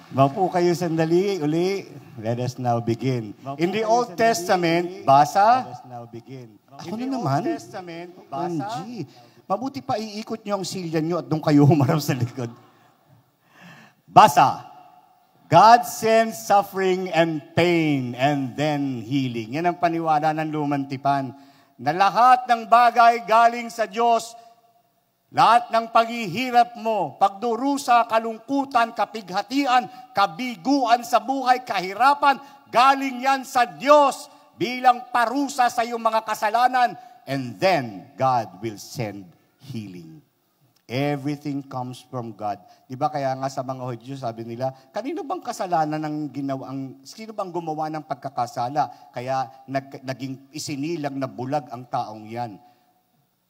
Maupo kayo sandali, uli. Let us now begin. In the Old Testament, basa. Ako na naman. Angie, mabuti pa iikot niyo ang silya niyo at doon kayo humarap sa likod. Basa. God sends suffering and pain and then healing. Yan ang paniwala ng lumang tipan. Na lahat ng bagay galing sa Diyos. Lahat ng paghihirap mo, pagdurusa, kalungkutan, kapighatian, kabiguan sa buhay, kahirapan, galing yan sa Diyos bilang parusa sa iyong mga kasalanan. And then, God will send healing. Everything comes from God. Di ba kaya nga sa mga Hudyo, sabi nila, kanino bang kasalanan ng ginawa, sino bang gumawa ng pagkakasala? Kaya naging isinilang na bulag ang taong yan.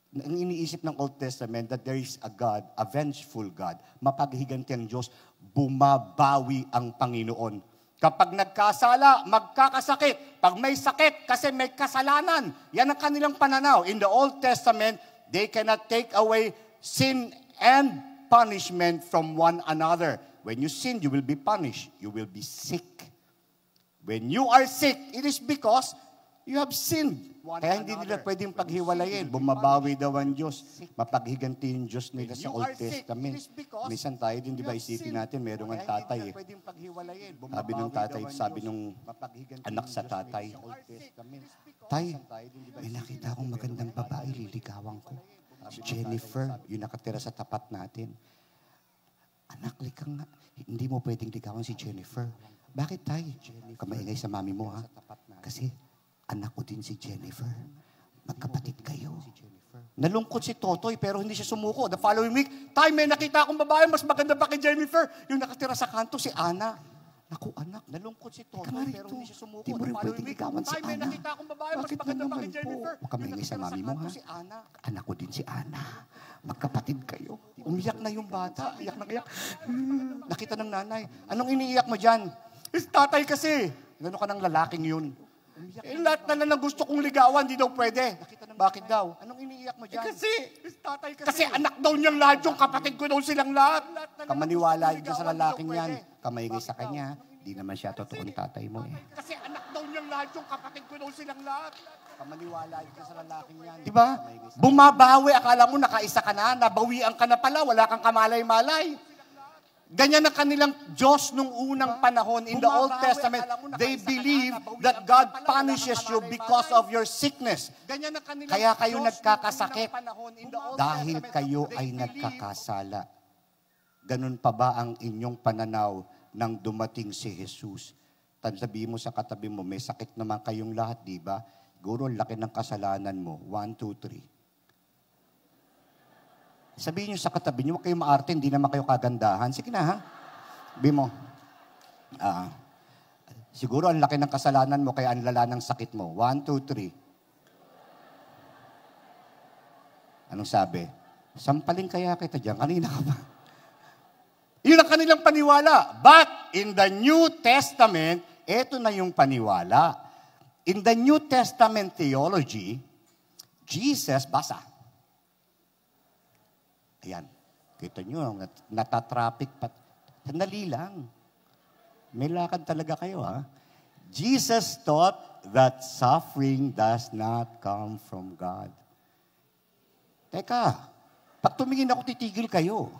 Ang iniisip ng Old Testament that there is a God, a vengeful God, mapaghiganti ang Diyos, bumabawi ang Panginoon. Kapag nagkasala, magkakasakit. Pag may sakit, kasi may kasalanan. Yan ang kanilang pananaw. In the Old Testament, they cannot take away sin and punishment from one another. When you sin, you will be punished. You will be sick. When you are sick, it is because you have sinned. Kaya hindi nila pwedeng paghiwalayin. Bumabawi daw ang Diyos. Mapaghiganti yung Diyos nila sa Old Testament. Minsan tayo din, di ba, isipin natin, merong ang tatay. Sabi nung tatay, sabi nung anak sa tatay, Tay, may nakita akong magandang babae, liligawan ko. Si Jennifer, yung nakatira sa tapat natin. Anak, likang nga. Hindi mo pwedeng ligawan si Jennifer. Bakit, Tay? Kamaingay sa mami mo, ha? Kasi anak ko din si Jennifer. Magkapatid kayo. Nalungkot si Totoy pero hindi siya sumuko. The following week, Tay, may nakita akong babae, mas maganda pa kay Jennifer. Yung nakatira sa kanto, si Ana. Naku, anak, nalungkot si Totoy pero hindi siya sumuko. Di mo rin pwedeng ligawan si Tay, may Ana. nakita akong babae, mas maganda pa kay Jennifer. Huwag ka maingay sa mami mo, ha? Anak ko din si Ana. Magkapatid kayo. Umiyak na yung bata. Iyak na iyak. Nakita ng nanay. Anong iniiyak mo dyan? Is tatay kasi. Gano'n ka ng lalaking yun. Lahat na gusto kong ligawan, di daw pwede. Bakit daw? Anong iniiyak mo dyan? Kasi anak daw niyang lahat yung kapatid ko daw silang lahat. Kamaniwala yun sa lalaking yan. Kamaingay sa kanya. Di naman siya totoong tatay mo, eh. Kasi anak daw niyang lahat yung kapatid ko daw silang lahat. Kamaniwala yun sa lalaking yan. Diba? Bumabawi, akala mo nakaisa ka na, nabawian ka na pala, wala kang kamalay-malay. Ganyan ang kanilang Diyos nung unang panahon. In the Old Testament, they believe that God punishes you because of your sickness. Kaya kayo nagkakasakit dahil kayo ay nagkakasala. Ganun pa ba ang inyong pananaw nang dumating si Jesus? Sabihin mo sa katabi mo, may sakit naman kayong lahat, di ba? Guro, laki ng kasalanan mo. 1, 2, 3. Sabihin nyo sa katabi nyo, huwag kayo maarte, hindi naman kayo kagandahan. Sige na, ha? Sabi mo, siguro ang laki ng kasalanan mo, kaya ang lala ng sakit mo. 1, 2, 3. Anong sabi? Sampalin kaya kita dyan. Kanina ka ba? Yun ang kanilang paniwala. But in the New Testament, eto na yung paniwala. In the New Testament theology, Jesus, basa. Ayan. Kita nyo, natatraffic pa. Sandali lang. May lakad talaga kayo, ha? Jesus taught that suffering does not come from God. Teka, pag tumingin ako, titigil kayo.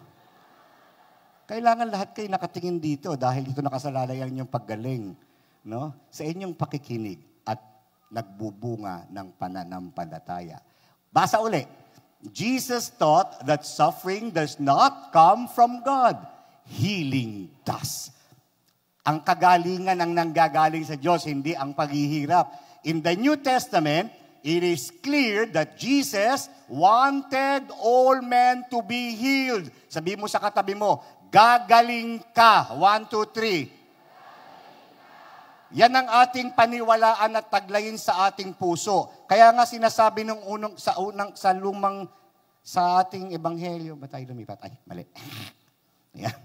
Kailangan lahat kayo nakatingin dito dahil dito nakasalalay ang inyong paggaling, no? Sa inyong pakikinig at nagbubunga ng pananampalataya. Basa uli. Jesus taught that suffering does not come from God. Healing does. Ang kagalingan ang nanggagaling sa Diyos, hindi ang paghihirap. In the New Testament, it is clear that Jesus wanted all men to be healed. Sabi mo sa katabi mo, gagaling ka. 1, 2, 3. Yan ang ating paniwalaan at taglayin sa ating puso. Kaya nga sinasabi nung sa ating ebanghelyo, ba tayo lumipat? Ay, mali. Yan.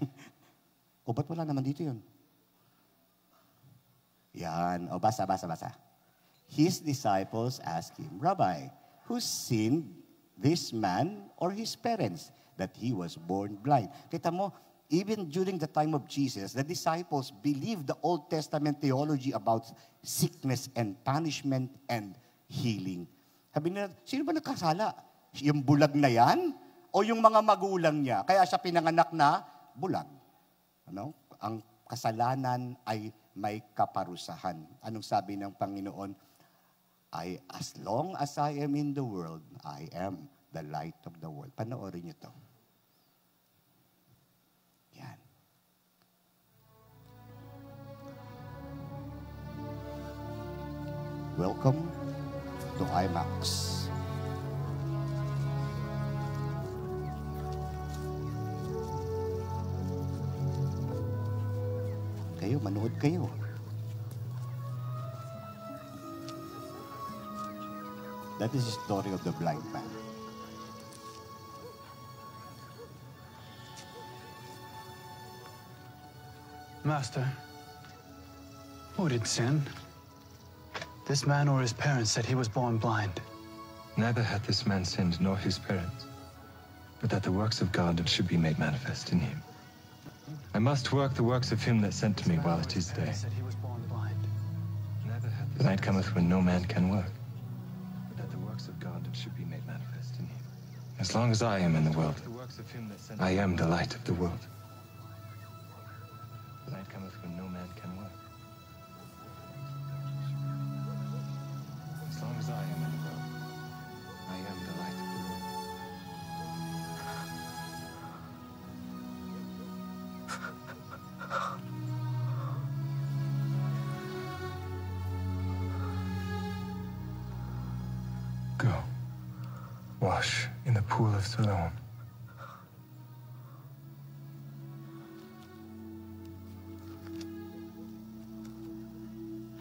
O, ba't wala naman dito yun? Yan. O, basa. His disciples asked him, Rabbi, who sinned, this man or his parents, that he was born blind? Kita mo, even during the time of Jesus, the disciples believed the Old Testament theology about sickness and punishment and healing. Sabi nila, sino ba nagkasala? Yung bulag na yan? O yung mga magulang niya? Kaya siya pinanganak na bulag. Ano? Ang kasalanan ay may kaparusahan. Anong sabi ng Panginoon? As long as I am in the world, I am the light of the world. Panoorin niyo to. Yan. Welcome to IMAX. Kayo, manood kayo. That is the story of the blind man. Master, who did sin? This man or his parents said he was born blind. Neither hath this man sinned nor his parents, but that the works of God should be made manifest in him. I must work the works of him that sent me while it is day. The night cometh when no man can work, but that the works of God should be made manifest in him. As long as I am in the world, I am the light of the world. The night cometh when no man can work. As long as I am in the world, I am the light of the world. Go, wash in the pool of Siloam.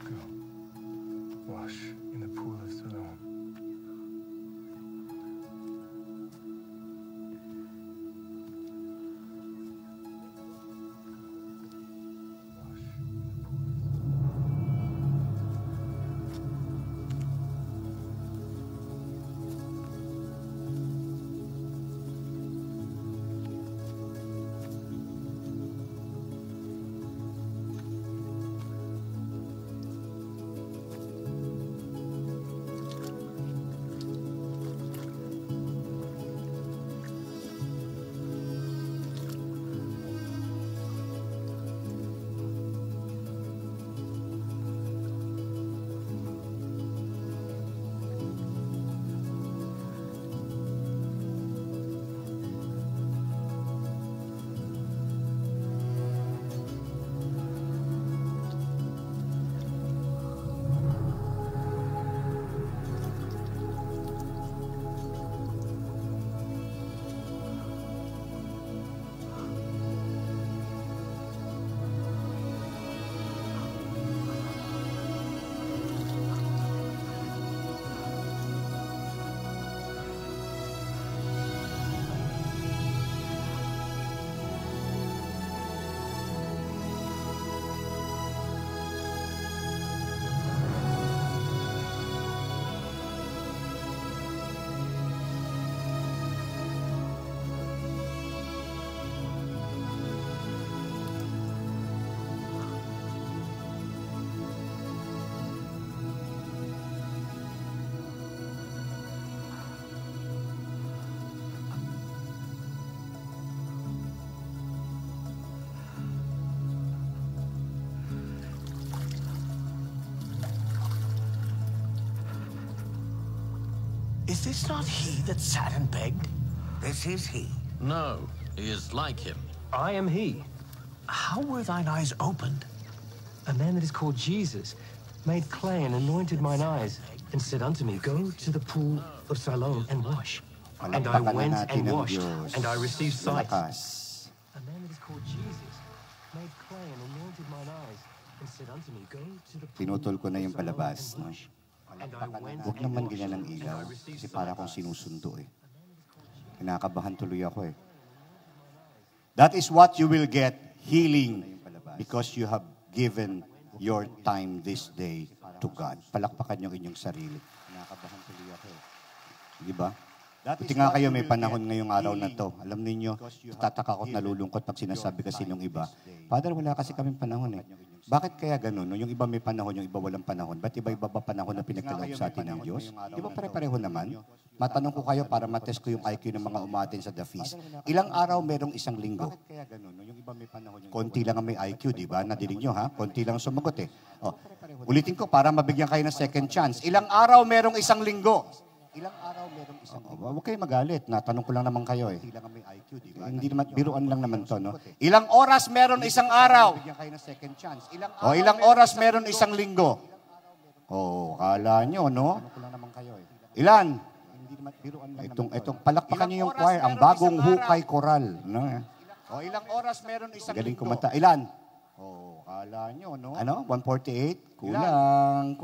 Go, wash in the pool of Siloam. Is this not he that sat and begged? This is he. No, he is like him. I am he. How were thine eyes opened? A man that is called Jesus made clay and anointed mine eyes, and said unto me, Go to the pool of Siloam and wash. And I went and washed, and I received sight. A man that is called Jesus made clay and anointed mine eyes, and said unto me, Go to the pool Pinutol ko na yung of Siloam palabas, and no? wash. And I went Huwag and naman washed, ganyan ang and ilaw. I received Kasi para sight. akong sinusundo eh. Kinakabahan tuloy ako eh. That is what you will get, healing, because you have given your time this day to God. Palakpakan niyo inyong sarili. Kinakabahan tuloy ako eh. Di ba? Buti nga kayo may panahon ngayong araw na to. Alam niyo, tataka ko at nalulungkot pag sinasabi kasi nung iba, Father, wala kasi kaming panahon eh. Bakit kaya ganun? No? Yung iba may panahon, yung iba walang panahon. Ba't iba-iba ba panahon na pinagkaloob sa atin ng Diyos? Di ba pare-pareho naman? Matanong ko kayo para matest ko yung IQ ng mga umatin sa The Feast. Ilang araw merong isang linggo? Konti lang ang may IQ, di ba? Nadinig nyo ha? Konti lang sumagot eh. Oh. Ulitin ko para mabigyan kayo ng second chance. Ilang araw merong isang linggo? Ilang araw merong isang linggo? Huwag kayo magalit. Natanong ko lang naman kayo eh. Hindi naman, biruan lang naman to, no? Ilang oras meron isang araw? O ilang oras meron isang linggo? Oh, kala nyo, no? Ilan? Itong palakpakan nyo yung choir, ang bagong hukay koral. No? O ilang oras meron isang galing linggo? Galing kumanta. Ilan? Oh, kala nyo, no? Ano? 148? Kulang.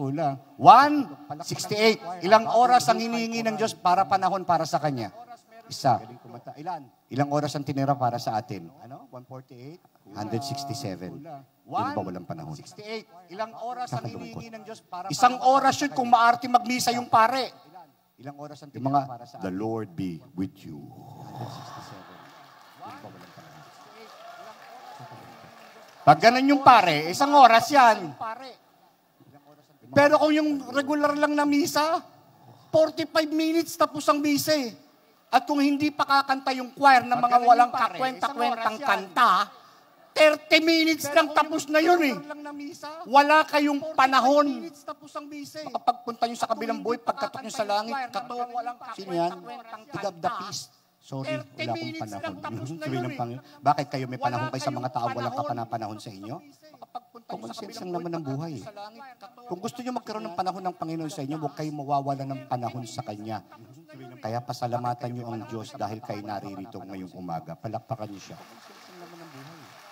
168. Ilang oras ang hinihingi ng Diyos para panahon para sa Kanya? Isa. Ilang oras ang tinira para sa atin? Ano? 148? 167. Yung ba walang panahon? 168. Ilang oras ang hinihingi ng Diyos para isang oras yun kung maarte magmisa yung pare. Ilang oras ang tinira para sa atin? The Lord be with you. 167. Pag ganun yung pare, isang oras yan. Pero kung yung regular lang na misa, 45 minutes tapos ang misa eh. At kung hindi pa kakanta yung choir ng mga walang kakwenta-kwentang kanta, 30 minutes lang tapos na yun eh. Wala kayong panahon. Makapagpunta nyo sa kabilang buhay, pagkatok nyo sa langit, katok. Sino yan? Tigab the peace. Sorry, wala akong panahon. Sabihin ng Panginoon, bakit kayo may panahon kayo sa mga tao walang kapanapanahon sa inyo? Common sense lang naman ng buhay. Kung gusto nyo magkaroon ng panahon ng Panginoon sa inyo, huwag kayo mawawala ng panahon sa Kanya. Kaya pasalamatan nyo ang Diyos dahil kayo naririto ngayong umaga. Palakpakan nyo siya.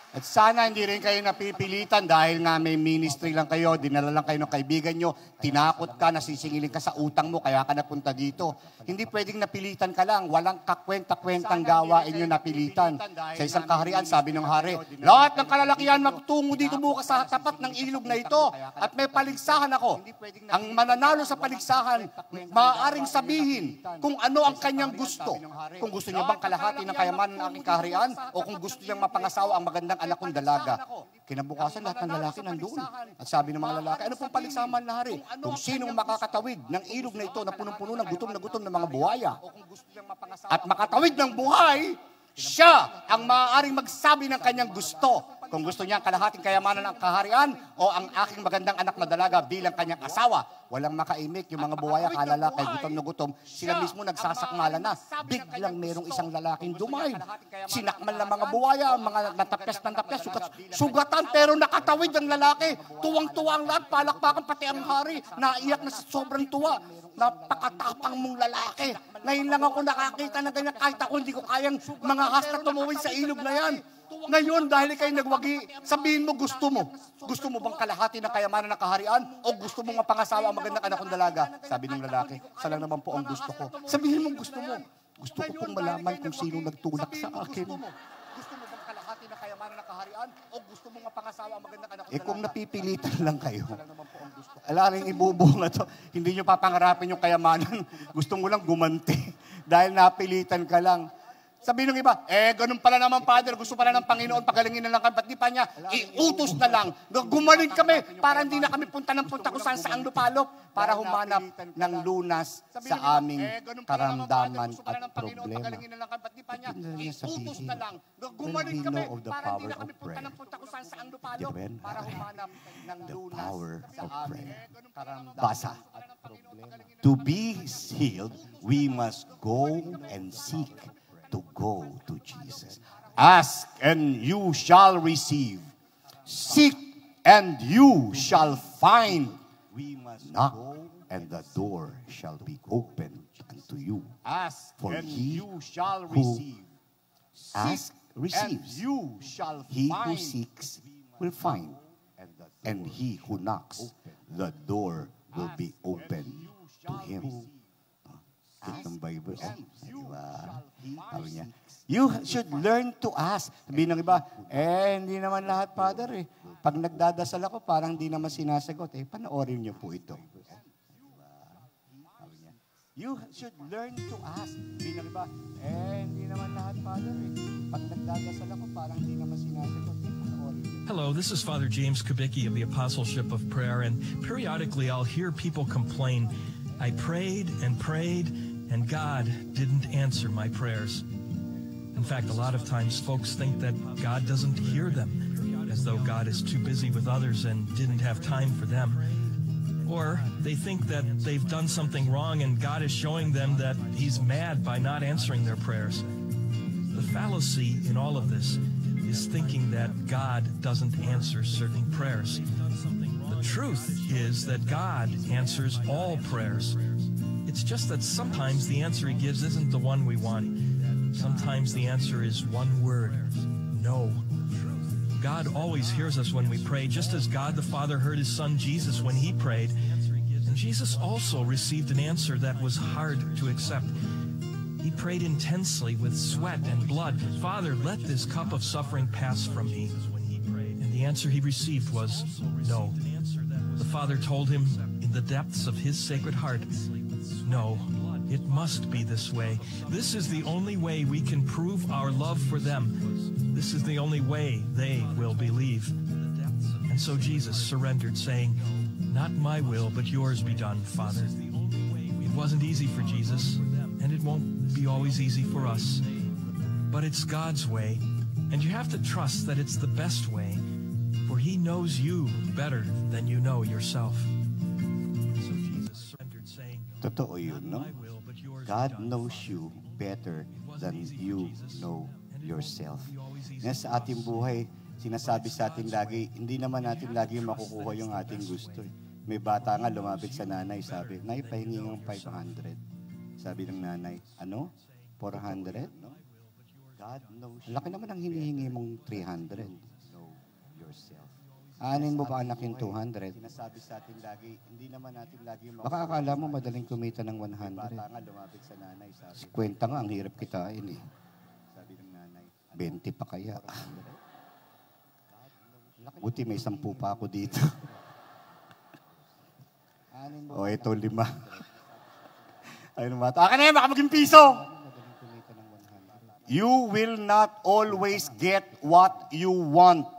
At sana hindi rin kayo napipilitan dahil nga may ministry lang kayo, dinala lang kayo ng kaibigan nyo, tinakot ka, nasisingilin ka sa utang mo, kaya ka napunta dito. Hindi pwedeng napilitan ka lang, walang kakwenta-kwentang gawain nyo napilitan. Sa isang kaharian, sabi ng hari, lahat ng kalalakihan magtungo dito bukas sa tapat ng ilog na ito at may paligsahan ako. Ang mananalo sa paligsahan, maaaring sabihin kung ano ang kanyang gusto. Kung gusto niya bang kalahati ng kayamanan ng aking kaharian o kung gusto niyang mapangasawa ang magandang anak kong dalaga. Kinabukasan lahat ng lalaki nandoon. At sabi ng mga lalaki, ano pong paligsahan na hari? Kung sinong makakatawid ng ilog na ito na punong-puno ng gutom ng mga buhaya. At makatawid ng buhay, siya ang maaaring magsabi ng kanyang gusto. Kung gusto niya ang kalahating kayamanan ng kaharian o ang aking magandang anak na dalaga bilang kanyang asawa. Walang makaimik, yung mga buhaya, kalalakay, gutom na gutom, sila mismo nagsasakmalan na. Biglang merong isang lalaking dumain. Sinakmal ng mga buhaya, mga natapyas, sugatan, pero nakatawid ang lalaki. Tuwang-tuwa ang lahat, palakpakan pati ang hari. Naiyak na sa sobrang tuwa. Napakatapang mong lalaki. Ngayon lang ako nakakita ng ganyan, kahit ako hindi ko kayang mga hasta tumuwid sa ilog na yan. Ngayon, dahil kayo nagwagi, sabihin mo gusto mo. Gusto mo bang kalahati ng kayamanan ng kaharian? O gusto mo mapangasawa ang magandang anak kong dalaga? Sabi ng lalaki, sa lang naman po ang gusto ko. Sabihin mo gusto mo. Gusto ko pong malaman kung sino nagtulak sa akin. Gusto mo bang kalahati ng kayamanan ng kaharian? O gusto mo mapangasawa ang magandang anak kong dalaga? Kung napipilitan lang kayo, alaring ibubunga to, hindi nyo papangarapin yung kayamanan. Gusto mo lang gumanti. Dahil napilitan ka lang. Sabi nung iba, ganun pala naman, Father, gusto pala ng Panginoon, pagalingin na lang kami, ba't di pa niya, iutos na lang. Gumaling kami, para hindi na kami punta kung saan saang lupalop, para humanap ng lunas sa aming karamdaman at problema. Iutos na lang. Gumaling kami, para hindi na kami punta kung saan saang lupalop, para humanap ng lunas sa aming karamdaman. Basa. To be healed, we must go and seek to go to Jesus. Ask and you shall receive. Seek and you shall find. Knock and the door shall be opened unto you. Ask and you shall receive. Ask, receives. You shall he who seeks will find. And he who knocks, the door will be opened to him. Ng Bible. Diba? You should learn to ask. Sabihin ng iba, hindi naman lahat, Father. Pag nagdadasal ako, parang hindi naman sinasagot. Panoorin niyo po ito. You should learn to ask. Hindi na ba? Hindi naman lahat, Father. Pag nagdadasal ako, parang hindi naman sinasagot. Hello, this is Father James Kubicki of the Apostleship of Prayer, and periodically I'll hear people complain, I prayed, and God didn't answer my prayers. In fact, a lot of times folks think that God doesn't hear them, as though God is too busy with others and didn't have time for them. Or they think that they've done something wrong and God is showing them that He's mad by not answering their prayers. The fallacy in all of this is thinking that God doesn't answer certain prayers. The truth is that God answers all prayers. It's just that sometimes the answer He gives isn't the one we want. Sometimes the answer is one word, no. God always hears us when we pray, just as God the Father heard His Son Jesus when He prayed. And Jesus also received an answer that was hard to accept. He prayed intensely with sweat and blood, Father, let this cup of suffering pass from me. And the answer He received was no. The Father told Him in the depths of His sacred heart, no, it must be this way. This is the only way we can prove our love for them. This is the only way they will believe. And so Jesus surrendered, saying, not my will, but yours be done, Father. It wasn't easy for Jesus, and it won't be always easy for us. But it's God's way, and you have to trust that it's the best way, for He knows you better than you know yourself. So Jesus surrendered, saying, Totoo yun, no? God knows you better than you know yourself. Ngayon sa ating buhay, sinasabi sa ating lagi, hindi naman natin lagi makukuha yung ating gusto. May bata nga lumapit sa nanay, sabi, Nay, pahingi ng 500. Sabi ng nanay, ano? 400? No? God knows. Laki naman ang hinihingi mong 300. Know yourself. Aanin mo ba anak yung 200? Sinasabi sa atin lagi, hindi naman natin lagi baka akala mo madaling kumita ng 100. Bata nga lumapit sa nanay, sabi. 50 nga, ang hirap kitain eh. Sabi ng nanay, 20 pa kaya. Buti may 10 pa ako dito. O, ito 5. Ayun naman. Aka na yan, baka maging piso. You will not always get what you want.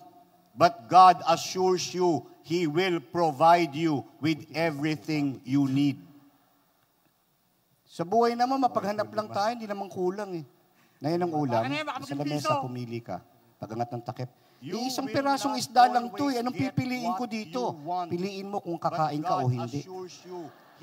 But God assures you, He will provide you with everything you need. Sa buhay naman, mapaghanap lang tayo, hindi naman kulang eh. Na yan ang ulam, sa lamesa pumili ka. Pagangat ng takip. Isang pirasong isda lang to eh. Anong pipiliin ko dito? Piliin mo kung kakain ka o hindi.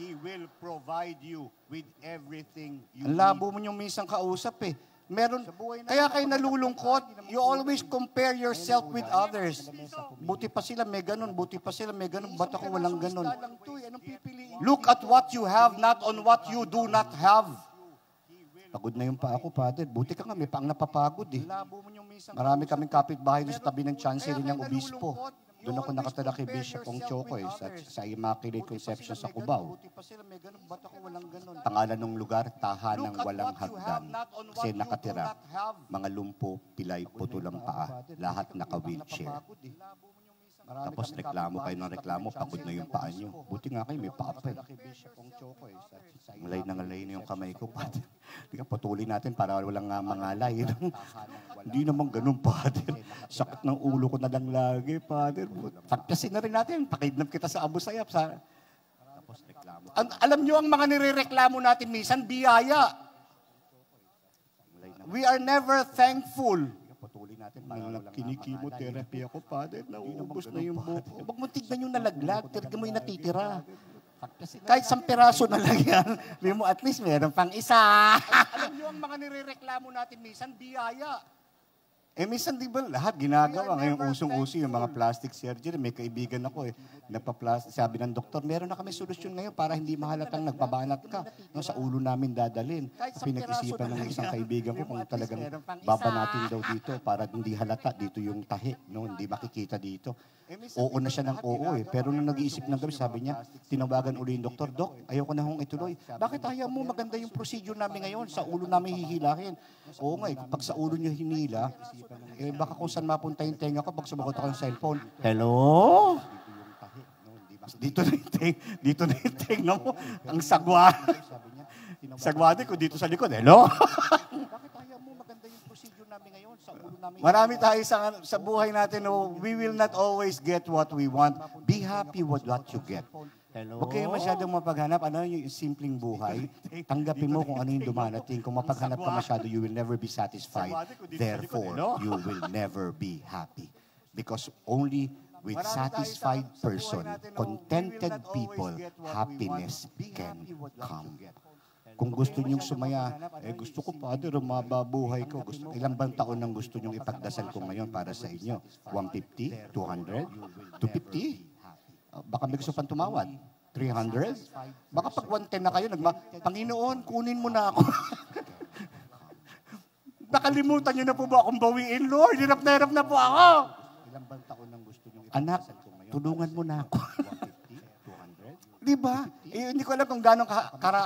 He will provide you with everything you need. Ang labo mo yung minsan kausap eh. Meron, kaya kayo nalulungkot, you always compare yourself with others. Buti pa sila may ganun, buti pa sila may ganun, ba't ako walang ganun? Look at what you have, not on what you do not have. Pagod na yung pa ako, Father. Buti ka nga, may paang napapagod eh. Marami kaming kapitbahay sa tabi ng chancery ng obispo. Doon ako nakatala kay Bishop Ong Chokoy sa Immaculate Conception sa Cubao. Pangalan ng lugar, tahanang walang hagdan. Kasi nakatira, mga lumpo, pilay, putulang paa, lahat naka-wheelchair. Tapos reklamo kayo ng reklamo, pagod na yung paa nyo. Buti nga kayo, may paa pa eh. Ngalay na yung kamay ko, Father. Patuloy natin para walang mangalay. Hindi naman ganun, Father. Sakit ng ulo ko na lang lagi, Father. Pagkasin na rin natin, pakidnap kita sa Abu Sayyaf. Tapos reklamo. Alam nyo, ang mga nirereklamo natin minsan, biyaya. We are never thankful. Kinikimotherapy ako, Father. Nauubos na yung buko. Huwag mo tignan yung nalaglag. Tignan mo yung natitira. Kahit 1 piraso na lang yan, mo at least meron pang isa. Alam nyo, ang mga nirereklamo natin minsan, biyaya. Minsan di ba lahat ginagawa? Ngayong usong-uso yung mga plastic surgery. May kaibigan ako sabi ng doktor, meron na kami solusyon ngayon para hindi mahalatang nagbabanat ka. No, sa ulo namin dadalhin. Pinag-isipan ng isang kaibigan ko kung talagang babanatin daw dito para hindi halata dito yung tahi. No, hindi makikita dito. Oo na siya ng oo eh. Pero nung nag-iisip ng gabi, sabi niya, tinawagan uli yung doktor, Dok, ayaw ko na hong ituloy. Bakit ayaw mo? Maganda yung procedure namin ngayon. Sa ulo namin hihilahin. Oo nga eh, pag sa ulo niyo hinila, baka kung saan mapunta yung tenga ko, pag sumagot ako ng cellphone, hello? Dito na yung tenga mo. Ang sagwa. Sagwadi ko dito sa likod. Hello? Bakit ayaw mo maganda yung procedure namin ngayon sa ulo namin? Marami tayo sa buhay natin, no? We will not always get what we want. Be happy with what you get. Hello? Huwag kayo masyadong mapaghanap. Ano yung simpleng buhay? Tanggapin mo kung ano yung dumarating. Kung mapaghanap ka masyado, you will never be satisfied. Therefore, you will never be happy. Because only with satisfied person, contented people, happiness can come. Kung gusto niyong sumaya, gusto ko, Father, mababuhay ko. Ilang bang taon nang gusto niyong ipagdasal ko ngayon para sa inyo? 150? 200? 250? Baka may gusto pang tumawad. 300? Baka pag 110 na kayo, Panginoon, kunin mo na ako. Nakalimutan niyo na po ba akong bawiin, Lord? Hirap na po ako. Ilang bang taon nang gusto niyong Anak, ipagdasal ko ngayon? tulungan mo na ako. 150? 200? Di ba? Hindi ko alam kung gano'ng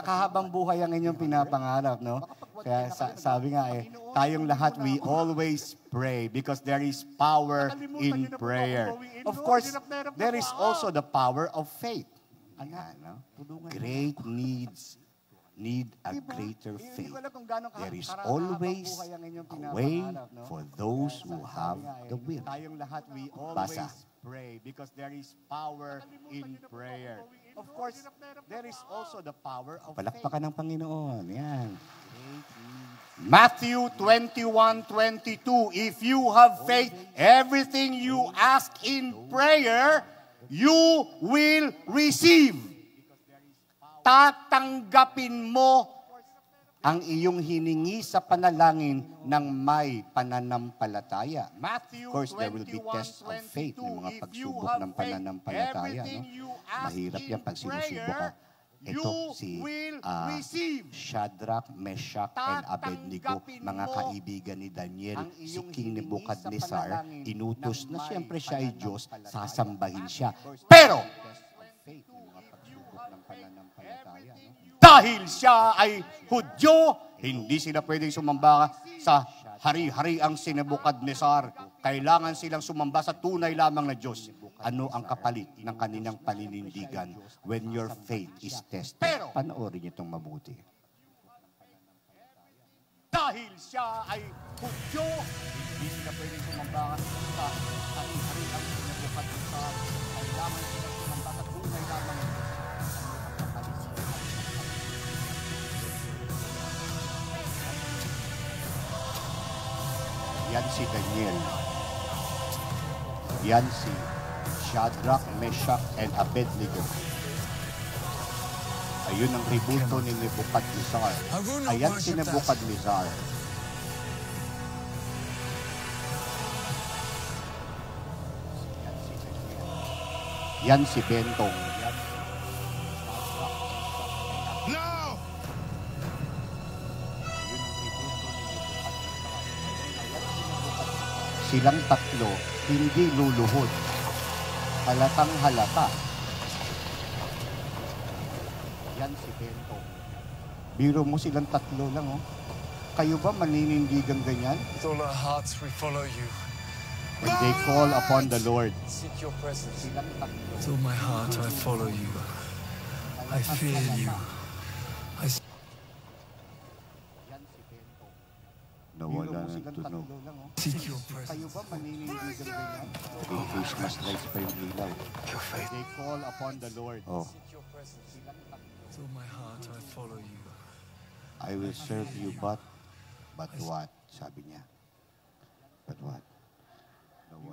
kahabang buhay ang inyong pinapangarap, no? Kaya sabi nga tayong lahat, we always pray because there is power in prayer. Of course, there is also the power of faith. Ayan, no? Great needs need a greater faith. There is always a way for those who have the will. Tayong lahat, we Basa. always pray because there is power in prayer. Of course, there is also the power of faith. Palakpakan ng Panginoon. Yan. Matthew 21:22. If you have faith, everything you ask in prayer, you will receive. Tatanggapin mo ang iyong hiningi sa panalangin ng may pananampalataya. Matthew Of course, there will be tests of faith, yung mga pagsubok ng pananampalataya. No? Mahirap yan pag sinusubok ka. Ito si Shadrach, Meshach, and Abednego, mga kaibigan ni Daniel, si King Nebuchadnezzar, inutos na siyempre siya ay Diyos, sasambahin siya. Pero, dahil siya ay Hudyo, hindi sila pwedeng sumamba sa hari-hariang si Nebuchadnezzar. Kailangan silang sumamba sa tunay lamang na Diyos. Ano ang kapalit ng kanilang paninindigan when your faith is tested? Panoorin niyo itong mabuti. Dahil siya ay Hudyo, hindi sila pwedeng sumamba sa hari-hariang si Nebuchadnezzar. Kailangan silang sumamba sa tunay lamang na Diyos. Yan si Daniel. Yan si Shadrach, Meshach, and Abednego. Ayun ang tributo ni Nebuchadnezzar. Ayan si Nebuchadnezzar. Yan si Bentong. Silang tatlo, hindi luluhod. Halatang halata. Yan si Bentong. Biro mo silang tatlo lang, oh. Kayo ba maninindigan ganyan? With all our hearts, we follow you. When they call upon the Lord. Seek your presence. Silang tatlo. With all my heart, I follow you. I fear you. Yan si Bentong. Nawala ng tunog. Seek your Kayo presence. ba maninindigan ganyan? May Christmas lights pa yung ilaw. Your faith. They call upon the Lord. Oh. Seek your presence. With all my heart, I follow you. I will serve you, but what? Sabi niya. But what?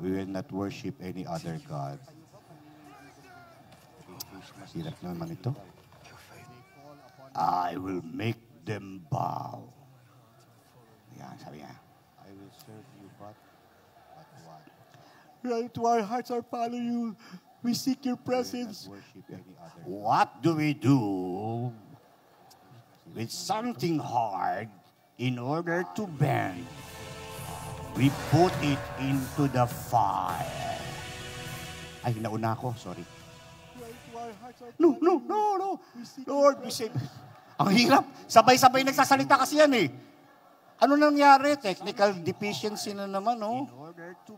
We will not worship any other God. Hirap naman ito. I will make them bow. Yan, sabi niya. I will serve you, but what? Right to our hearts, our follow you. We seek your presence. Worship any other. What do we do with something hard in order to bend? We put it into the fire. Ay, nauna ako. Sorry. No. Lord, we save. Ang hirap. Sabay-sabay nagsasalita kasi yan eh. Ano nangyari? Technical deficiency na naman, oh.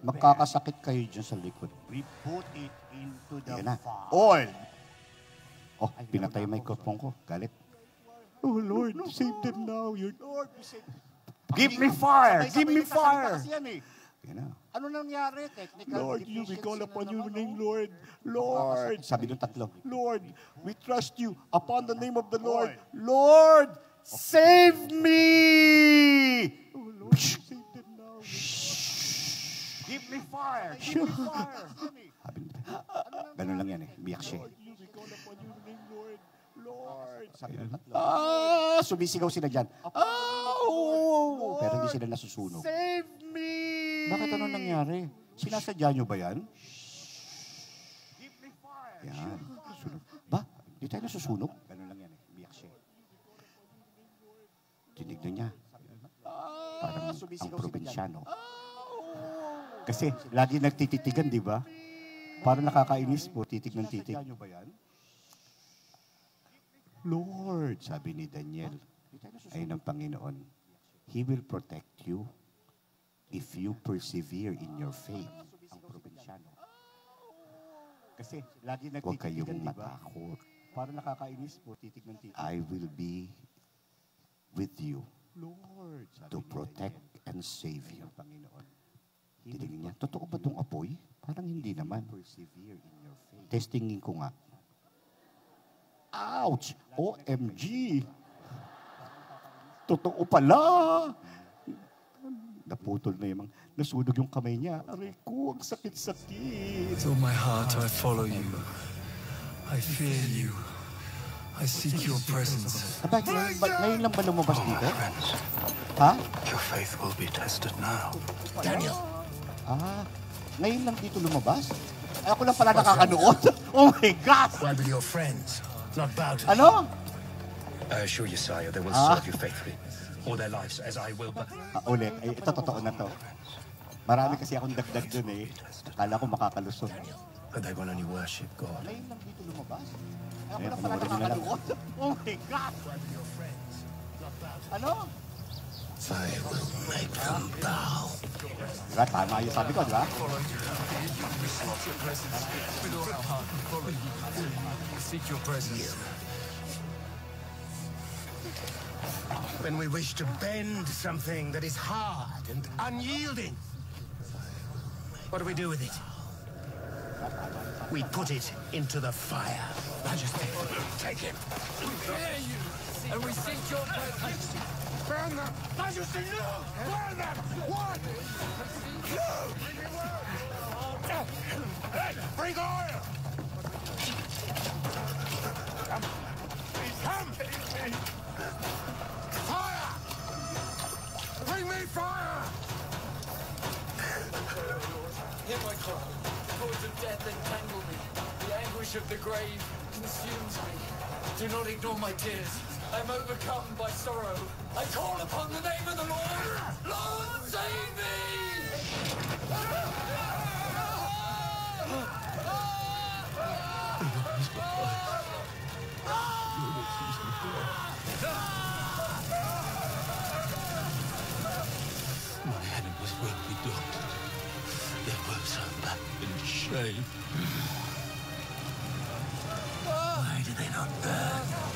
Makakasakit kayo dyan sa likod. We put it into the Yan na. fire. Oil. Oh, pinatay yung microphone ko. Galit. Oh Lord, save them now. Lord, give me fire! Give me fire! You know. Ano nangyari? Technical Lord, we deficiency call na upon your naman, name, oh. Lord. Lord. Sabi ng tatlo. Lord, we trust you upon the name of the Lord. Lord, save me! Oh Lord, save them now. Give me fire! Give me fire! Ganun lang yan eh. Biyak siya. We call upon your name, Lord. Lord. Sabi ng tatlo. Sumisigaw sila dyan. Pero hindi sila nasusunog. Save me! Bakit ano nangyari? Sinasadya nyo ba yan? Give me fire! Yan. Sunog. Ba? Hindi tayo nasusunog? Ganun lang yan eh. Biyak siya. Tinignan niya. Parang ang probinsyano. Kasi lagi nagtititigan, di ba? Parang nakakainis po, titig ng titig. Sinasadya nyo ba yan? Lord, sabi ni Daniel, ay ng Panginoon, He will protect you if you persevere in your faith. Ang probinsyano. Kasi Lagi huwag kayong nagtititigan, di ba? matakot. Parang nakakainis po, titig ng titig. I will be with you Lord, sabi to ni protect and save you. Daniel, Panginoon. Titignan niya, totoo ba itong apoy? Parang hindi naman. Persevere in your faith. Testingin ko nga. Ouch! OMG! Totoo pala! Naputol na yung nasunog yung kamay niya. Aray ko, ang sakit-sakit. With all my heart I follow you. I fear you. I seek your presence. Aba, ngayon lang ba lumabas dito? Ha? Your faith will be tested now. Daniel, Ngayon lang dito lumabas? Ay, ako lang pala nakakanood. Oh my God! why will your friends not bow to Ano? I assure you, sire, they will serve you faithfully all their lives, as I will, but... Ulit. Ay, ito, totoo na to. Marami kasi akong dagdag dun eh. Akala ko makakalusot. But they will only worship God. Ngayon lang dito lumabas? Ay, ako Ayun, lang pala panoorin nyo na lang. nakakanood. Oh my God! Ano? I will make them bow. Diba? Tama yung sabi ko, diba? With all our heart we follow you. We seek your presence. When we wish to bend something that is hard and unyielding, what do we do with it? We put it into the fire. Majesty, take him. We fear you, and we seek your presence. Burn them! Majesty, no! Burn them! What? No! Bring oil! Come! Fire! Bring me fire! Hear my cry. Cords of death entangle me. The anguish of the grave consumes me. Do not ignore my tears. I am overcome by sorrow. I call upon the name of the Lord. Lord, save me! My enemies will be daunted. They will turn back in shame. Why do they not burn?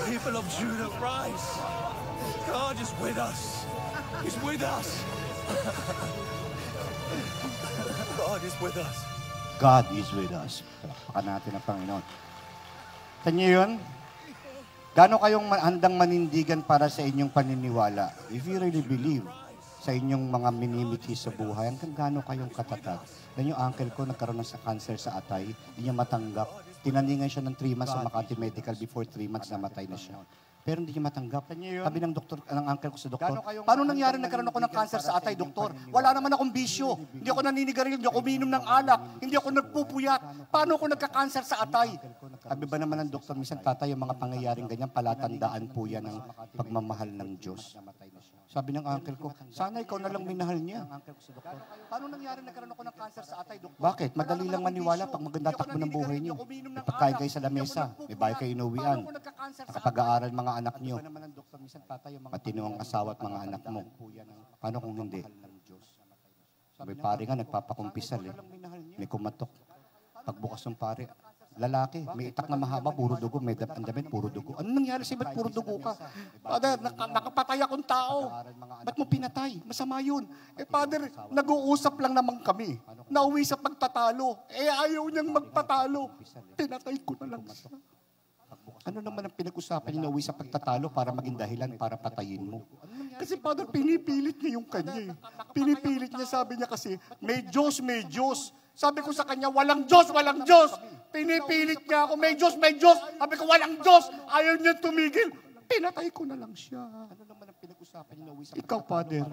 People of Judah, rise! God is with us. He's with us. God is with us. God is with us. Palakpakan natin ang Panginoon. Tanyo yun? Gano'n kayong handang manindigan para sa inyong paniniwala? If you really believe sa inyong mga minimiti sa buhay, hanggang gano'n kayong katatag? Dan yung uncle ko nagkaroon ng cancer sa atay, hindi niya matanggap. Tinaningan siya ng 3 months sa Makati Medical, before 3 months namatay na siya. Pero hindi niya matanggap. Sabi ng doktor, ng uncle ko sa doktor, paano nangyari nagkaroon ako ng cancer sa atay, doktor? Wala naman akong bisyo. Hindi ako naninigarilyo, hindi ako umiinom ng alak, hindi ako nagpupuyat. Paano ako nagka-cancer sa atay? Sabi ba naman ng doktor, minsan tatay, yung mga pangyayaring ganyan, palatandaan po yan ng pagmamahal ng Diyos. Sabi ng uncle ko, sana ikaw na lang minahal niya. Paano nangyari nagkaroon ako ng cancer sa atay, doktor? Bakit? Madali lang maniwala pag maganda takbo ng buhay niyo. May pagkain kayo sa lamesa, may bahay kayo inuwian, nakapag-aaral mga anak niyo, matino ang asawa at mga anak mo. Paano kung hindi? May pare nga, nagpapakumpisal eh. May kumatok. Pagbukas ng pare, lalaki, may itak na mahaba, puro dugo, may damit, puro dugo. Ano nangyari sa'yo? Ba't puro dugo ka? Father, nakapatay akong tao. Ba't mo pinatay? Masama yun. Eh, Father, nag-uusap lang naman kami. Nauwi sa pagtatalo. Eh, ayaw niyang magpatalo. Pinatay ko na lang siya. Ano naman ang pinag-usapan niya na uwi sa pagtatalo para maging dahilan para patayin mo? Kasi Father, pinipilit niya yung kanya. Pinipilit niya, sabi niya kasi, may Diyos, may Diyos. Sabi ko sa kanya, walang Diyos, walang Diyos. Pinipilit niya ako, may Diyos, may Diyos. Sabi ko, walang Diyos. Ayaw niya tumigil. Pinatay ko na lang siya. Ano naman ang pinag-usapan niya na uwi sa ikaw, Father,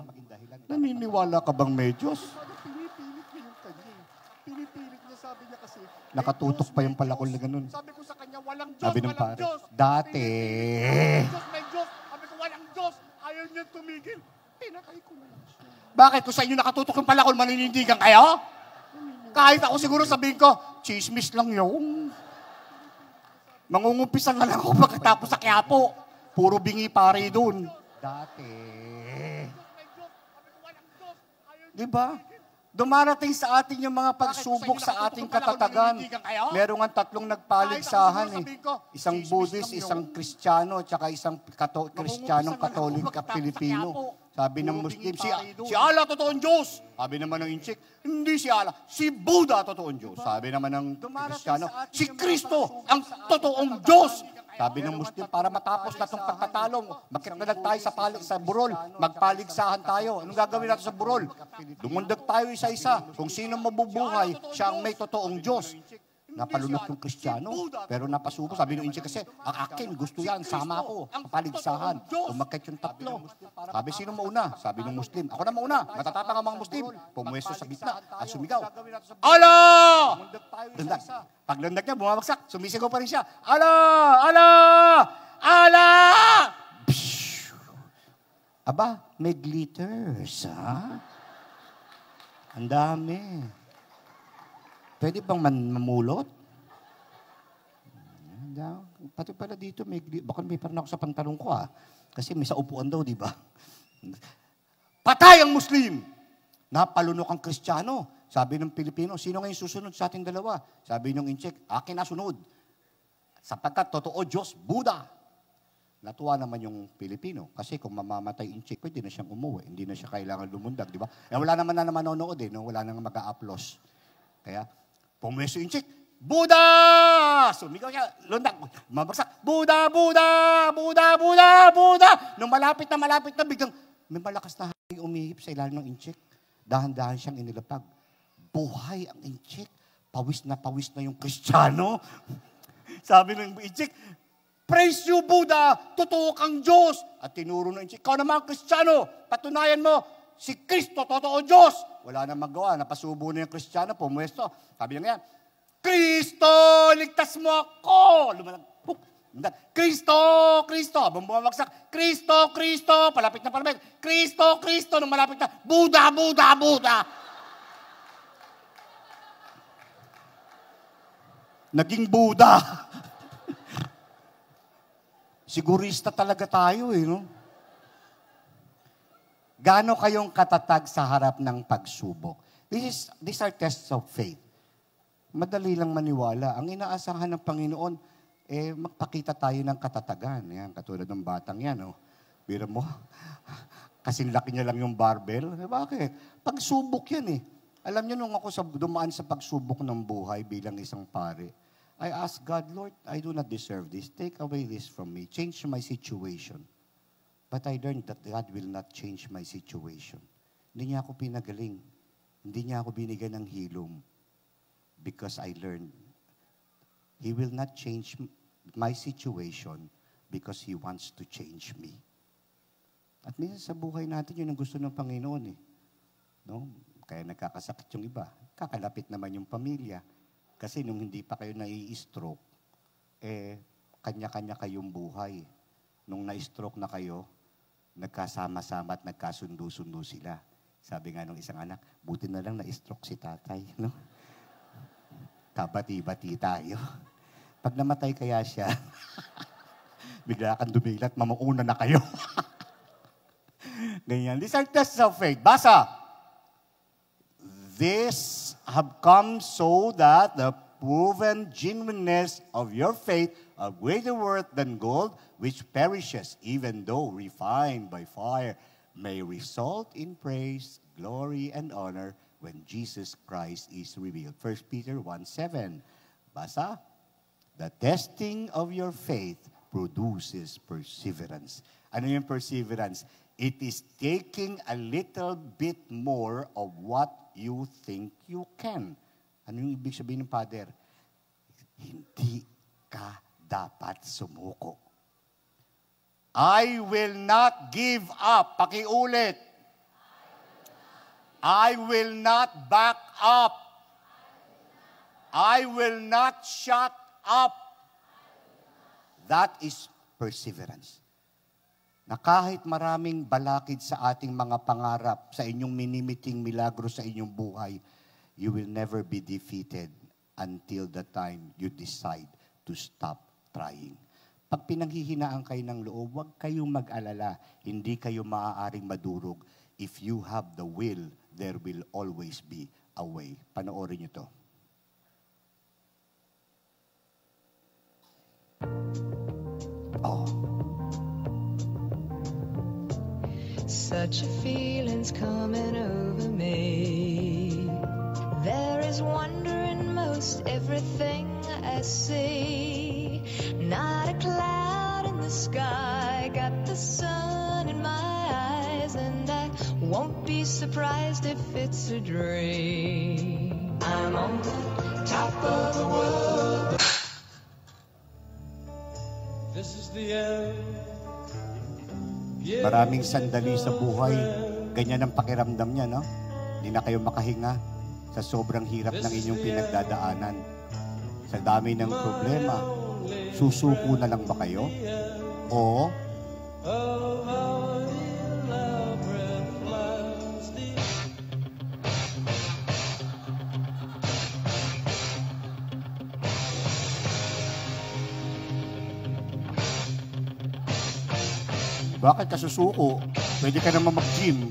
naniniwala ka bang may Diyos? Pinipilit niya yung kanya. Pinipilit niya, sabi niya kasi, nakatutok pa yung palakol na ganun. Sabi ko sa kanya, walang Diyos, walang Diyos. Dati. May Diyos. Sabi ko, walang Diyos. Ayaw niya tumigil. Pinatay ko na lang siya. Bakit? Kung sa inyo nakatutok yung palakol, maninindigan kayo? Kahit ako siguro sabihin ko, chismis lang yun. Mangungumpisan na lang ako pagkatapos sa Quiapo. Puro bingi pare doon. Dati. Diba? Dumarating sa atin yung mga pagsubok sa ating katatagan. Meron nga 3 nagpaligsahan eh. Isang Buddhist, isang Kristiyano, at saka isang Kristiyanong Katolik at Pilipino. Sabi ng Muslim, si Allah totoong Diyos. Sabi naman ng Inchik, hindi si Allah, si Buddha totoong Diyos. Sabi naman ng Kristiyano, si Kristo ang totoong Diyos. Sabi ng Muslim, para matapos na itong pagtatalong, bakit na lang tayo sa burol, magpaligsahan tayo. Anong gagawin natin sa burol? Dumundag tayo isa-isa. Kung sino mabubuhay, siya ang may totoong Diyos. Napalunok yung Kristiyano, pero napasubo. Sabi ng Inche kasi, ang akin, gusto yan, sama ako, papaligsahan. Umakit yung 3. Sabi, sino mauna? Sabi ng Muslim, ako na mauna. Matatapang ang mga Muslim. Pumuwesto sa gitna at sumigaw. Allah! Paglandag niya, bumabagsak. Sumisigaw pa rin siya. Allah! Allah! Allah! Aba, may glitters, ha? Ang dami. Pwede bang mamulot? Pati pala dito, baka may parang ako sa pantalong ko Kasi may sa upuan daw, di ba? Patay ang Muslim! Napalunok ang Kristiyano. Sabi ng Pilipino, sino ngayon susunod sa ating dalawa? Sabi ng Inchik, akin na sunod. Sapagkat totoo Diyos, Buddha. Natuwa naman yung Pilipino. Kasi kung mamamatay Inchik, pwede na siyang umuwi. Hindi na siya kailangan lumundag, di ba? Wala naman na manonood no? Wala nang mag-a-applause. Kaya, pumwesto yung chick, Buddha! Sumigaw siya, lundag, mabagsak, Buddha, Buddha, Buddha, Buddha, Buddha! Nung malapit na, biglang may malakas na hangin umihip sa ilalim ng inchik. Dahan-dahan siyang inilapag. Buhay ang inchik. Pawis na yung Kristiyano. Sabi ng inchik, praise you, Buddha! Totoo kang Diyos! At tinuro ng inchik, ikaw naman Kristiyano, patunayan mo, si Kristo, totoo Diyos! Wala na magawa, napasubo na yung Kristiyano, pumuwesto. Sabi niya yan, Kristo, ligtas mo ako! Lumalang, Kristo, Kristo! Habang bumabagsak, Kristo, Kristo! Palapit na palapit, Kristo, Kristo! Nung malapit na, Buddha, Buddha, Buddha! Naging Buddha. Sigurista talaga tayo no? Gaano kayong katatag sa harap ng pagsubok? These are tests of faith. Madali lang maniwala. Ang inaasahan ng Panginoon, magpakita tayo ng katatagan. Yan, katulad ng batang yan. Bira mo, kasing laki niya lang yung barbell. Bakit? Pagsubok yan eh. Alam niyo, nung ako dumaan sa pagsubok ng buhay bilang isang pare, I asked God, Lord, I do not deserve this. Take away this from me. Change my situation. But I learned that God will not change my situation. Hindi niya ako pinagaling. Hindi niya ako binigyan ng hilom. Because I learned, He will not change my situation because He wants to change me. At minsan sa buhay natin, yun ang gusto ng Panginoon eh. No? Kaya nagkakasakit yung iba. Kakalapit naman yung pamilya. Kasi nung hindi pa kayo nai-stroke, kanya-kanya kayong buhay. Nung na-stroke na kayo, nagkasama-sama at nagkasundo-sundo sila. Sabi nga nung isang anak, buti na lang na-stroke si tatay. No? Kabati-bati tayo. Pag namatay kaya siya, bigla kang dumilat, mamuuna na kayo. Ganyan. These are tests of faith. Basa! This have come so that the proven genuineness of your faith of greater worth than gold, which perishes, even though refined by fire, may result in praise, glory, and honor when Jesus Christ is revealed. 1 Peter 1:7. Basa? The testing of your faith produces perseverance. Ano yung perseverance? It is taking a little bit more of what you think you can. Ano yung ibig sabihin ng Father? Hindi ka dapat sumuko. I will not give up. Pakiulit. I will not back up. I will not shut up. That is perseverance. Na kahit maraming balakid sa ating mga pangarap, sa inyong minimiting milagro sa inyong buhay, you will never be defeated until the time you decide to stop trying. Pag pinanghihinaan kayo ng loob, huwag kayong mag-alala. Hindi kayo maaaring madurog. If you have the will, there will always be a way. Panoorin niyo to. Oh. Such a feeling's coming over me. There is wonder in most everything I see. Not a cloud in the sky, got the sun in my eyes, and I won't be surprised if it's a dream. I'm on the top of the world. This is the end. Maraming sandali sa buhay, ganyan ang pakiramdam niya, no? Hindi na kayo makahinga sa sobrang hirap ng inyong pinagdadaanan. Sa dami ng problema, susuko na lang ba kayo? O bakit ka susuko? Pwede ka naman mag-gym.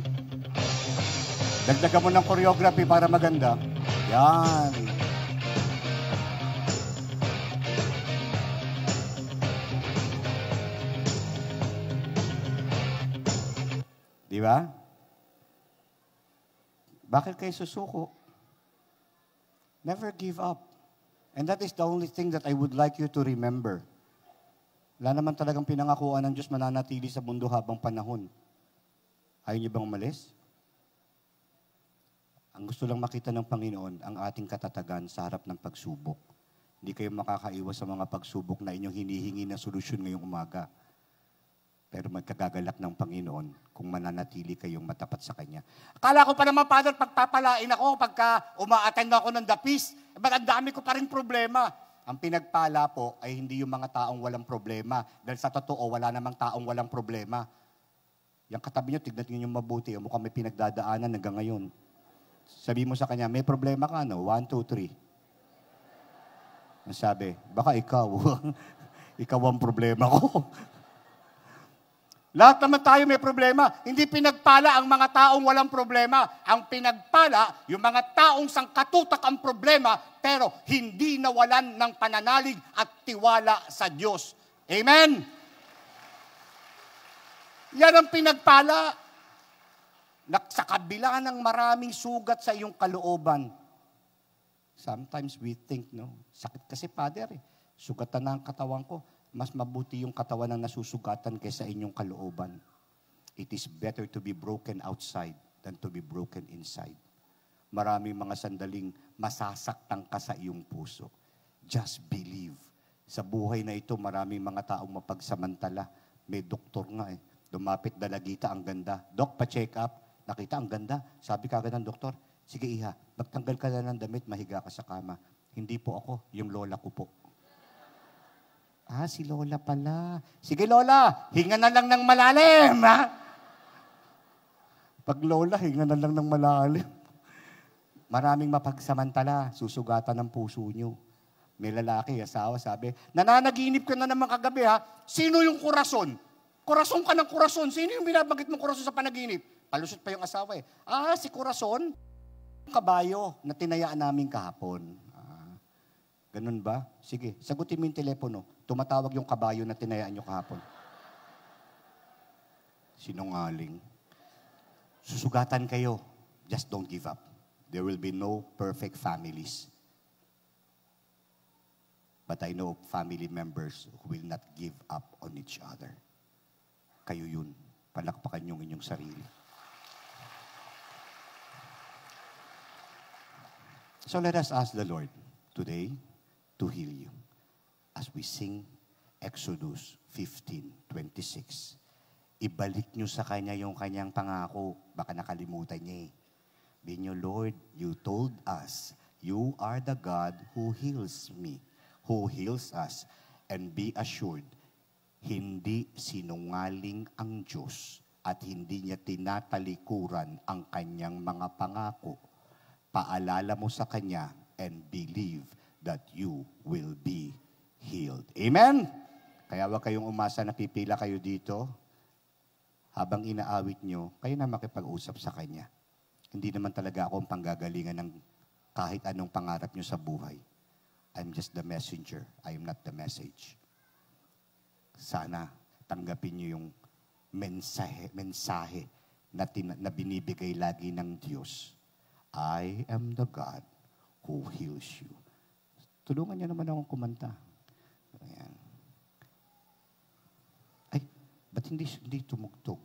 Dagdagan mo ng choreography para maganda. Yan. Di ba? Bakit kayo susuko? Never give up. And that is the only thing that I would like you to remember. Wala naman talagang pinangakuan ng Diyos mananatili sa mundo habang panahon. Ayaw niyo bang umalis? Ang gusto lang makita ng Panginoon, ang ating katatagan sa harap ng pagsubok. Hindi kayo makakaiwas sa mga pagsubok na inyong hinihingi na solusyon ngayong umaga. Pero magkagagalak ng Panginoon kung mananatili kayong matapat sa Kanya. Akala ko pa naman, Father, pagpapalain ako pagka uma-attend ako ng dapis. Ba't ang dami ko pa rin problema? Ang pinagpala po ay hindi yung mga taong walang problema. Dahil sa totoo, wala namang taong walang problema. Yung katabi nyo, tignan nyo yung mabuti. Mukhang may pinagdadaanan hanggang ngayon. Sabi mo sa kanya, may problema ka, no? 1, 2, 3. Ang sabi, baka ikaw. Ikaw ang problema ko. Lahat naman tayo may problema. Hindi pinagpala ang mga taong walang problema. Ang pinagpala, yung mga taong sangkatutak ang problema, pero hindi nawalan ng pananalig at tiwala sa Diyos. Amen? Yan ang pinagpala. Sa kabila ng maraming sugat sa iyong kalooban. Sometimes we think, no, sakit kasi, Father, sugatan na ang katawan ko. Mas mabuti yung katawan ang nasusugatan kaysa inyong kalooban. It is better to be broken outside than to be broken inside. Maraming mga sandaling masasaktan ka sa iyong puso. Just believe. Sa buhay na ito, maraming mga taong mapagsamantala. May doktor nga Lumapit dalagita, ang ganda. Dok, pa-check up. Nakita, ang ganda. Sabi kagad ng doktor, sige iha, magtanggal ka na ng damit, mahiga ka sa kama. Hindi po ako, yung lola ko po. Si lola pala. Sige lola, hinga na lang ng malalim, ha? Pag lola, hinga na lang ng malalim. Maraming mapagsamantala, susugatan ng puso nyo. May lalaki, asawa, sabi, nananaginip ka na naman kagabi, ha? Sino yung kurason? Kurason ka ng kurason. Sino yung binabanggit mong kurason sa panaginip? Palusot pa yung asawa si kurason. Kabayo na tinayaan namin kahapon. Ganun ba? Sige, sagutin mo yung telepono. Tumatawag yung kabayo na tinayaan nyo kahapon. Sinungaling. Susugatan kayo. Just don't give up. There will be no perfect families. But I know family members who will not give up on each other. Kayo yun. Palakpakan yung inyong sarili. So let us ask the Lord today to heal you. As we sing Exodus 15:26. Ibalik nyo sa Kanya yung Kanyang pangako. Baka nakalimutan niya Sabihin nyo, Lord, you told us, you are the God who heals me, who heals us. And be assured, hindi sinungaling ang Diyos at hindi niya tinatalikuran ang Kanyang mga pangako. Paalala mo sa Kanya and believe that you will be healed. Amen? Kaya wag kayong umasa na pipila kayo dito. Habang inaawit nyo, kayo na makipag-usap sa Kanya. Hindi naman talaga ako ang panggagalingan ng kahit anong pangarap nyo sa buhay. I'm just the messenger. I am not the message. Sana tanggapin nyo yung mensahe na binibigay lagi ng Diyos. I am the God who heals you. Tulungan niyo naman akong kumanta. Ayan. Ay, ba't hindi tumugtog?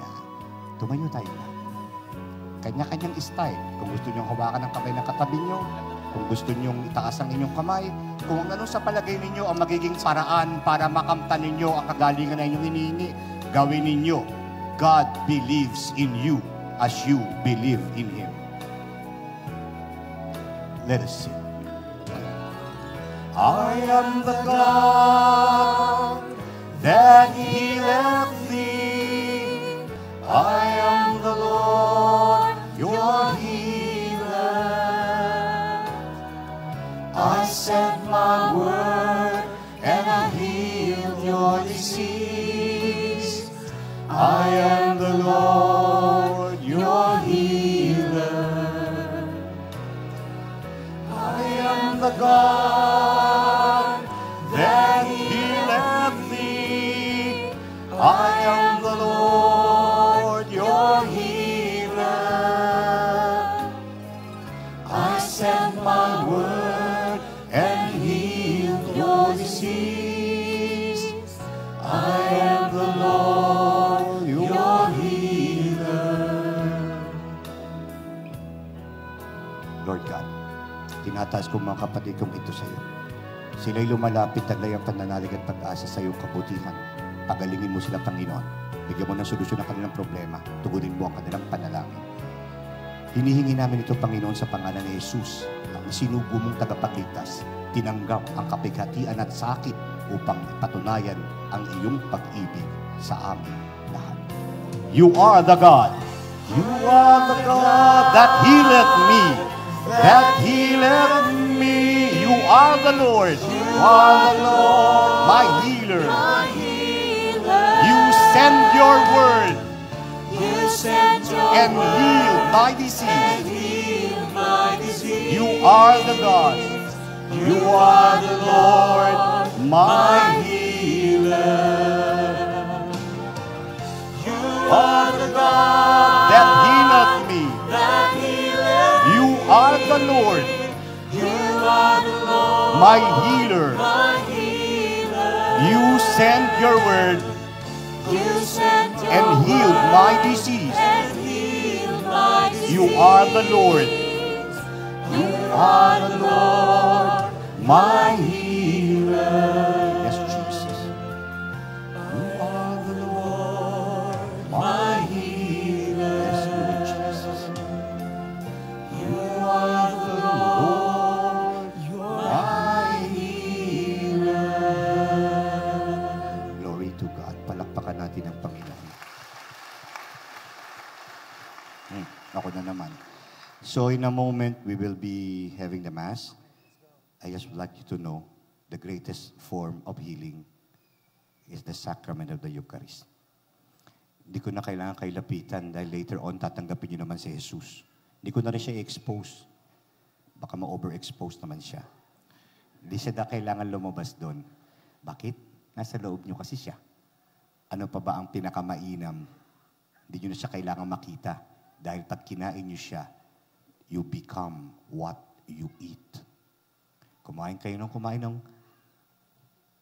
Ayan. Tumayo tayo na. Kanya-kanyang style. Kung gusto niyo hawakan ng kamay ng katabi niyo, kung gusto niyo itaas ang inyong kamay, kung ano sa palagay ninyo ang magiging paraan para makamtan ninyo ang kagalingan na inyong hinihingi, gawin ninyo. God believes in you as you believe in Him. Let us sing. I am the God that healeth thee. I am the Lord, your healer. I sent my word and I healed your disease. I am the Lord, your healer. I am the God that healeth thee. I am the Lord, your healer. I sent my word and healed your disease. I am the Lord, your healer. Lord God, tinataas ko mga kapatid kong ito sa iyo. Sila'y lumalapit, taglay ang pananalig at pag-asa sa iyong kabutihan. Pagalingin mo sila, Panginoon. Bigyan mo ng solusyon ang kanilang problema. Tugunin mo ang kanilang panalangin. Hinihingi namin ito, Panginoon, sa pangalan ni Jesus, ang sinugo mong tagapagligtas, tinanggap ang kapighatian at sakit upang patunayan ang iyong pag-ibig sa amin lahat. You are the God. You are the God that healeth me. That healeth me. You are the Lord. You are the Lord, my healer. You send your word and heal my disease. You are the God. You are the Lord, my healer. are the God that healeth me. You are the Lord, my healer. You sent your word and healed my disease. You are the Lord. You are the Lord, my healer. Yes, Jesus. You are the Lord, my healer. Yes, Lord Jesus. You are the Lord, my healer. Glory to God. Palakpakan natin ang Panginoon. Ako na naman. So in a moment, we will be having the Mass. I just would like you to know the greatest form of healing is the sacrament of the Eucharist. Hindi ko na kailangan kayo lapitan dahil later on, tatanggapin niyo naman si Jesus. Hindi ko na rin siya i-expose. Baka ma-overexpose naman siya. Hindi siya na kailangan lumabas doon. Bakit? Nasa loob niyo kasi siya. Ano pa ba ang pinakamainam? Hindi niyo na siya kailangan makita. Dahil pag kinain niyo siya, you become what you eat. Kumain kayo ng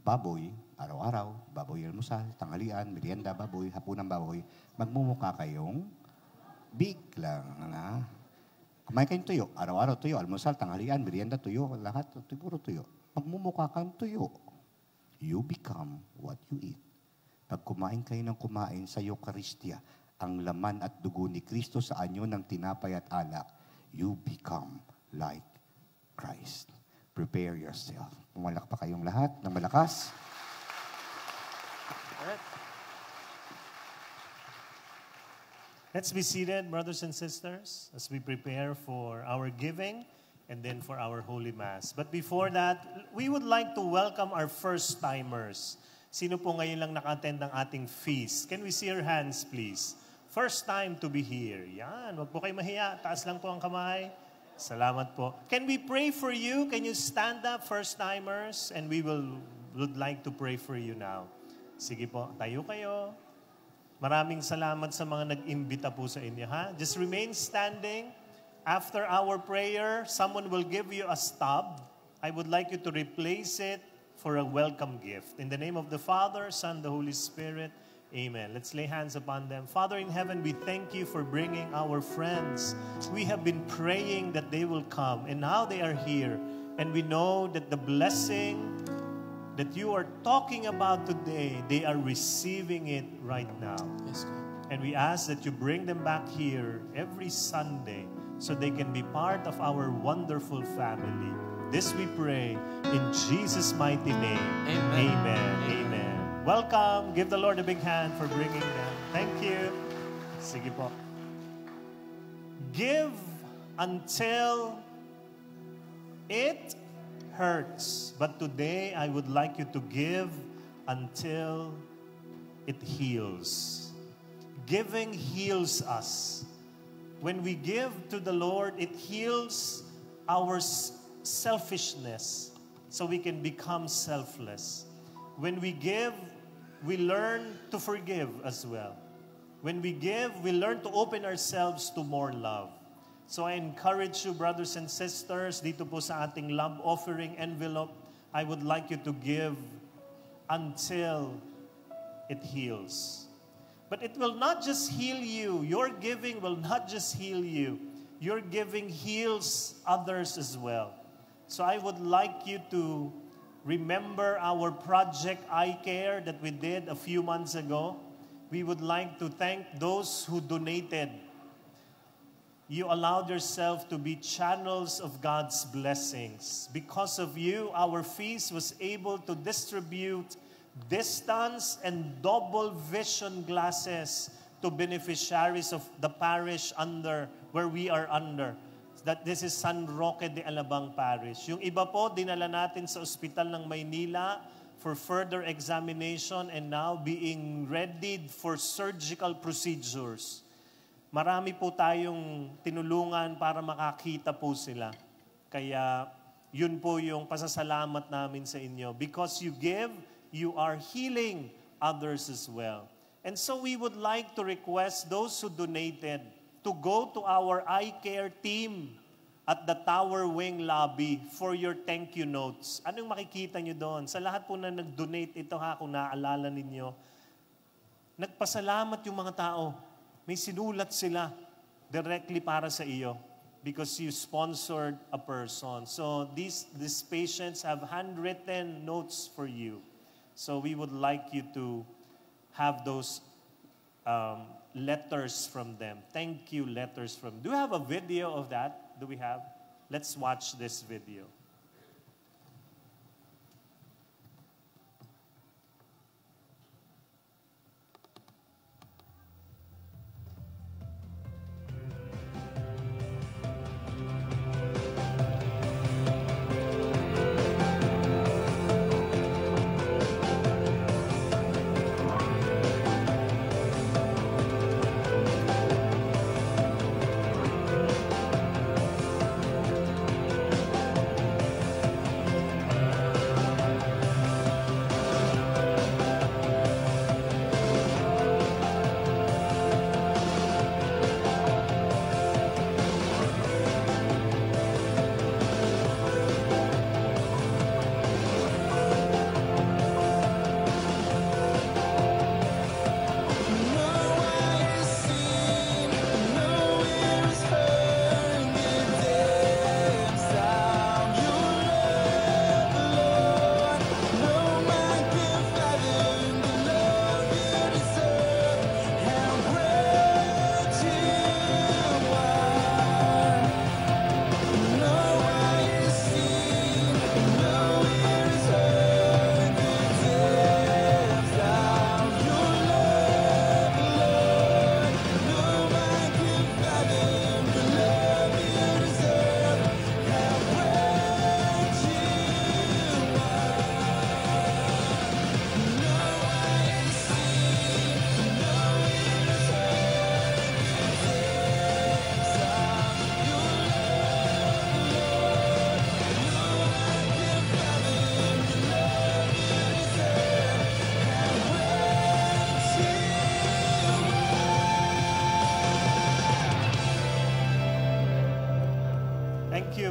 baboy, araw-araw, baboy almusal, tanghalian, merienda, baboy, hapunan baboy, magmumukha kayong biglang na. Kumain kayong tuyo, araw-araw tuyo, almusal, tanghalian, merienda, tuyo, lahat, siguro tuyo. Magmumukha kang tuyo. You become what you eat. Pag kumain kayo ng kumain sa Eucharistia, ang laman at dugo ni Kristo sa anyo ng tinapay at alak, you become like Christ. Prepare yourself. Pumalak pa kayong lahat ng malakas. Let's be seated, brothers and sisters, as we prepare for our giving and then for our Holy Mass. But before that, we would like to welcome our first-timers. Sino po ngayon lang naka-attend ng ating feast? Can we see your hands, please? First time to be here. Yan, wag po kayo mahiya. Taas lang po ang kamay. Salamat po. Can we pray for you? Can you stand up, first-timers? And we would like to pray for you now. Sige po, tayo kayo. Maraming salamat sa mga nag-imbita po sa inyo, ha? Just remain standing. After our prayer, someone will give you a stub. I would like you to replace it for a welcome gift. In the name of the Father, Son, the Holy Spirit, amen. Let's lay hands upon them. Father in heaven, we thank you for bringing our friends. We have been praying that they will come, and now they are here. And we know that the blessing that you are talking about today, they are receiving it right now. Yes, God. And we ask that you bring them back here every Sunday so they can be part of our wonderful family. This we pray in Jesus' mighty name. Amen. Amen. Amen. Welcome. Give the Lord a big hand for bringing them. Thank you. Sige po. Give until it hurts. But today, I would like you to give until it heals. Giving heals us. When we give to the Lord, it heals our selfishness so we can become selfless. When we give, we learn to forgive as well. When we give, we learn to open ourselves to more love. So I encourage you, brothers and sisters, dito po sa ating love offering envelope, I would like you to give until it heals. But it will not just heal you. Your giving will not just heal you. Your giving heals others as well. So I would like you to remember our project I Care that we did a few months ago. We would like to thank those who donated. You allowed yourself to be channels of God's blessings. Because of you, our feast was able to distribute distance and double vision glasses to beneficiaries of the parish under where we are under. That this is San Roque de Alabang Parish. Yung iba po, dinala natin sa ospital ng Maynila for further examination and now being readied for surgical procedures. Marami po tayong tinulungan para makakita po sila. Kaya yun po yung pasasalamat namin sa inyo. Because you give, you are healing others as well. And so we would like to request those who donated to go to our eye care team at the Tower Wing lobby for your thank you notes. Anong makikita nyo doon? Sa lahat po na nag-donate ito ha, kung naaalala ninyo, nagpasalamat yung mga tao. May sinulat sila directly para sa iyo because you sponsored a person. So these patients have handwritten notes for you. So we would like you to have those letters from them. Thank you letters from. Do you have a video of that? Do we have? Let's watch this video.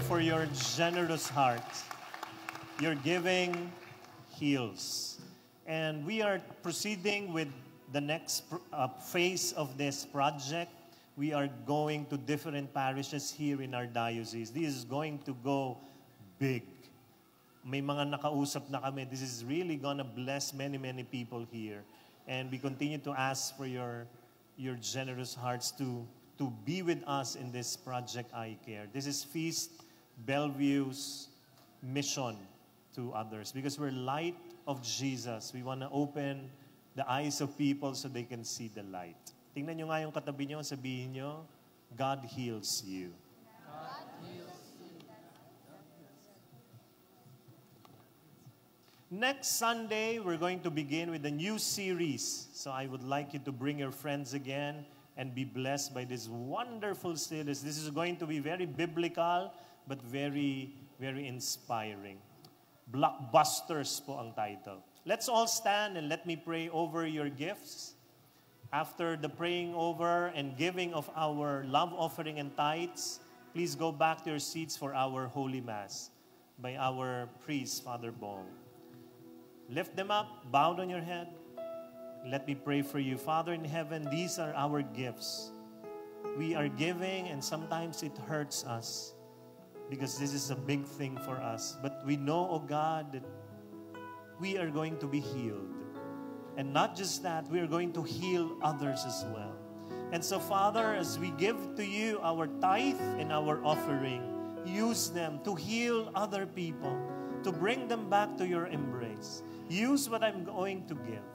For your generous heart. Your giving heals. And we are proceeding with the next phase of this project. We are going to different parishes here in our diocese. This is going to go big. May mga nakausap na kami. This is really gonna bless many, many people here. And we continue to ask for your generous hearts to be with us in this Project Eye Care. This is Feast Bellevue's mission to others because we're light of Jesus. We want to open the eyes of people so they can see the light. Tingnan nyo nga yung katabi nyo, sabihin nyo, God heals you. God heals you. Next Sunday, we're going to begin with a new series. So I would like you to bring your friends again and be blessed by this wonderful series. This is going to be very biblical, but very, very inspiring. Blockbusters po ang title. Let's all stand and let me pray over your gifts. After the praying over and giving of our love offering and tithes, please go back to your seats for our Holy Mass by our priest, Father Bong. Lift them up, bow on your head. Let me pray for you. Father in heaven, these are our gifts. We are giving and sometimes it hurts us, because this is a big thing for us. But we know, oh God, that we are going to be healed. And not just that, we are going to heal others as well. And so, Father, as we give to you our tithe and our offering, use them to heal other people, to bring them back to your embrace. Use what I'm going to give.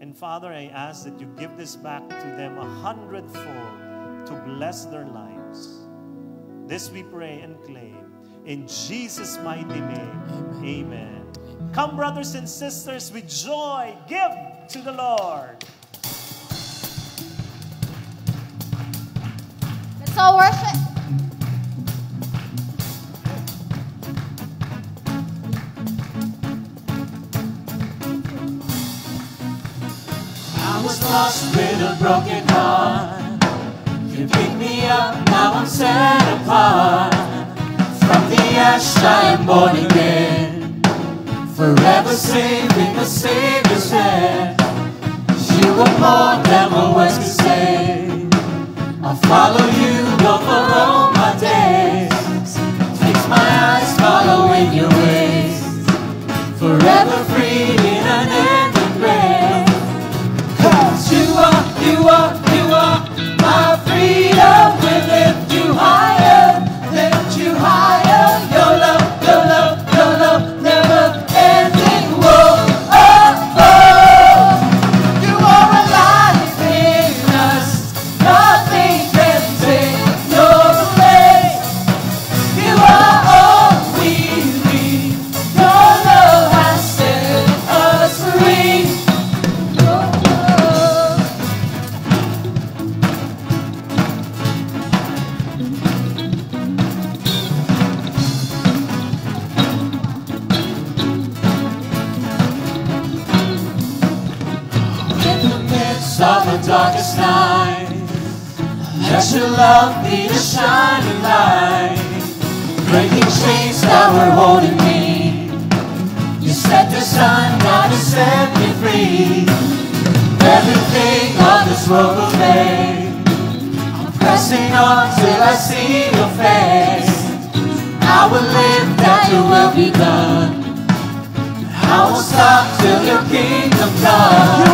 And Father, I ask that you give this back to them 100-fold to bless their lives. This we pray and claim in Jesus' mighty name. Amen. Come, brothers and sisters, with joy, give to the Lord. Let's all worship. I was lost with a broken heart. You picked me up, now I'm set apart. From the ash I am born again, forever safe in the Savior's hand. You were more than my words could say. I'll follow you over all my days. Fix my eyes following your ways, forever free in an ending grace. 'Cause you are my freedom. Will lift you higher, lift you higher. Your love, your love, your love, never ending. Whoa, oh, oh. You are alive in us. Nothing can take your place. You are all we need. Your love has set us free. Of the darkest night, let your love be the shining light, breaking chains that were holding me. You set the sun now to set me free. Everything on this world will fade. I'm pressing on till I see your face. I will live that your will be done. I won't stop till your kingdom comes.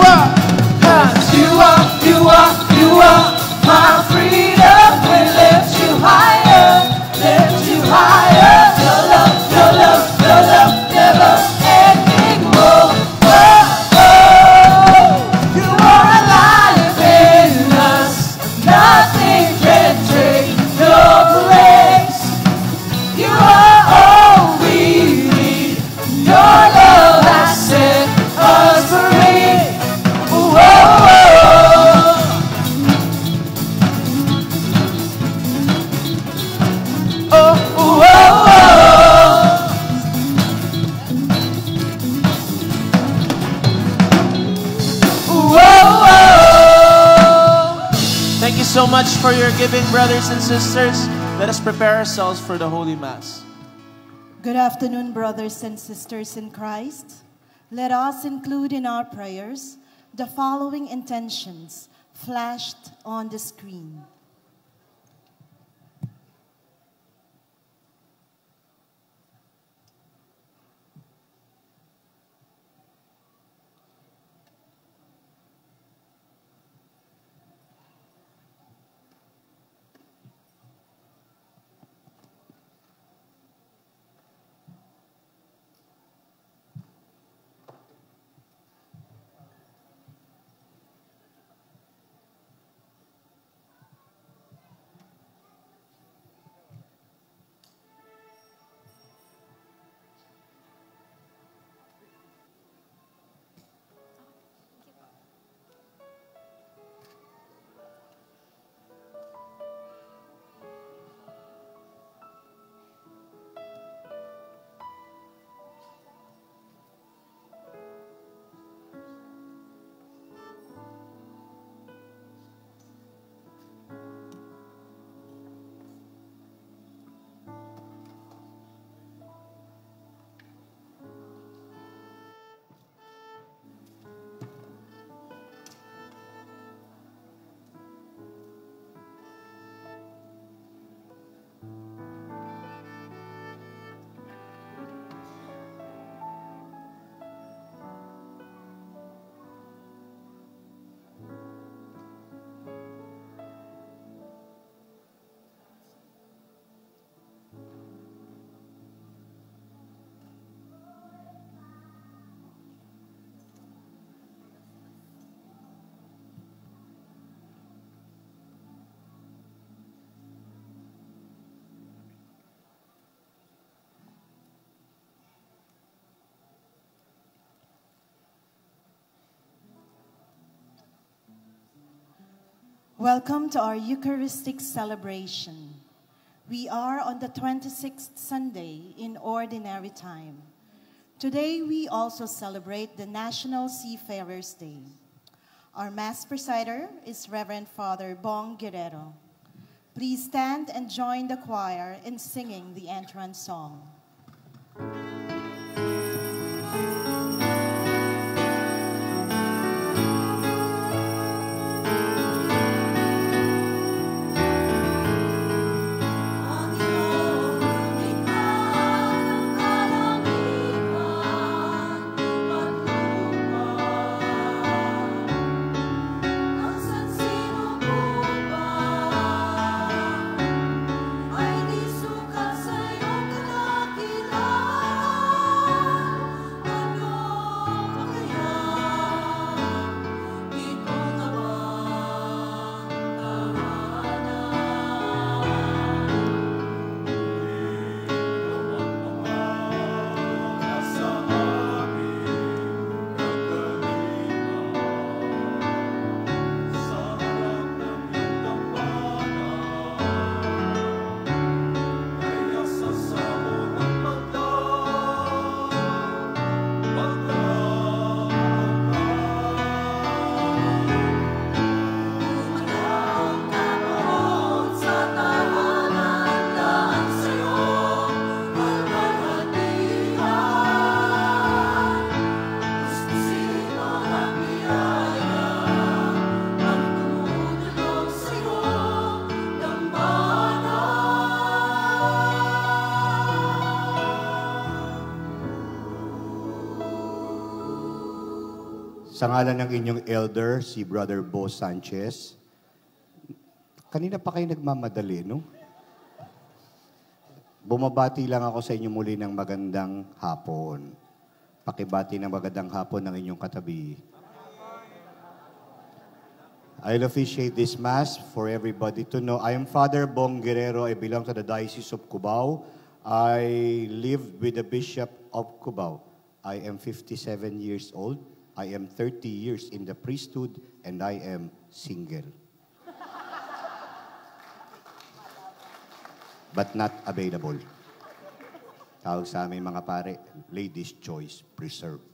You are my freedom. We lift you higher, lift you higher. Your love, your love, your love, never ending. Whoa, whoa, whoa. You are alive in us. Nothing can take your place. You are all we need. Your love has set us free. Whoa, whoa. Thank you so much for your giving, brothers and sisters. Let us prepare ourselves for the Holy Mass. Good afternoon, brothers and sisters in Christ. Let us include in our prayers the following intentions flashed on the screen. Welcome to our Eucharistic celebration. We are on the 26th Sunday in Ordinary Time. Today we also celebrate the National Seafarers' Day. Our Mass presider is Reverend Father Bong Guerrero. Please stand and join the choir in singing the entrance song. Sa ngalan ng inyong elder, si Brother Bo Sanchez. Kanina pa kayo nagmamadali, no? Bumabati lang ako sa inyo muli ng magandang hapon. Pakibati ng magandang hapon ng inyong katabi. I'll officiate this Mass for everybody to know. I am Father Bong Guerrero. I belong to the Diocese of Cubao. I live with the Bishop of Cubao. I am 57 years old. I am 30 years in the priesthood, and I am single. But not available. Tawag sa amin mga pare, ladies' choice preserved.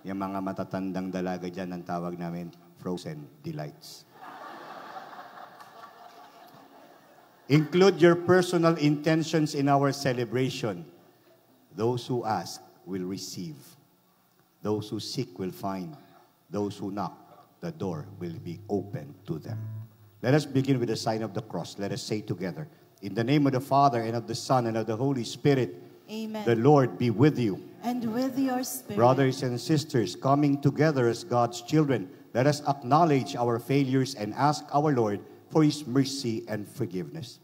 Yung mga matatandang dalaga dyan, ang tawag namin, frozen delights. Include your personal intentions in our celebration. Those who ask will receive. Those who seek will find. Those who knock, the door will be open to them. Let us begin with the sign of the cross. Let us say together, in the name of the Father, and of the Son, and of the Holy Spirit, Amen. The Lord be with you. And with your spirit. Brothers and sisters, coming together as God's children, let us acknowledge our failures and ask our Lord for His mercy and forgiveness.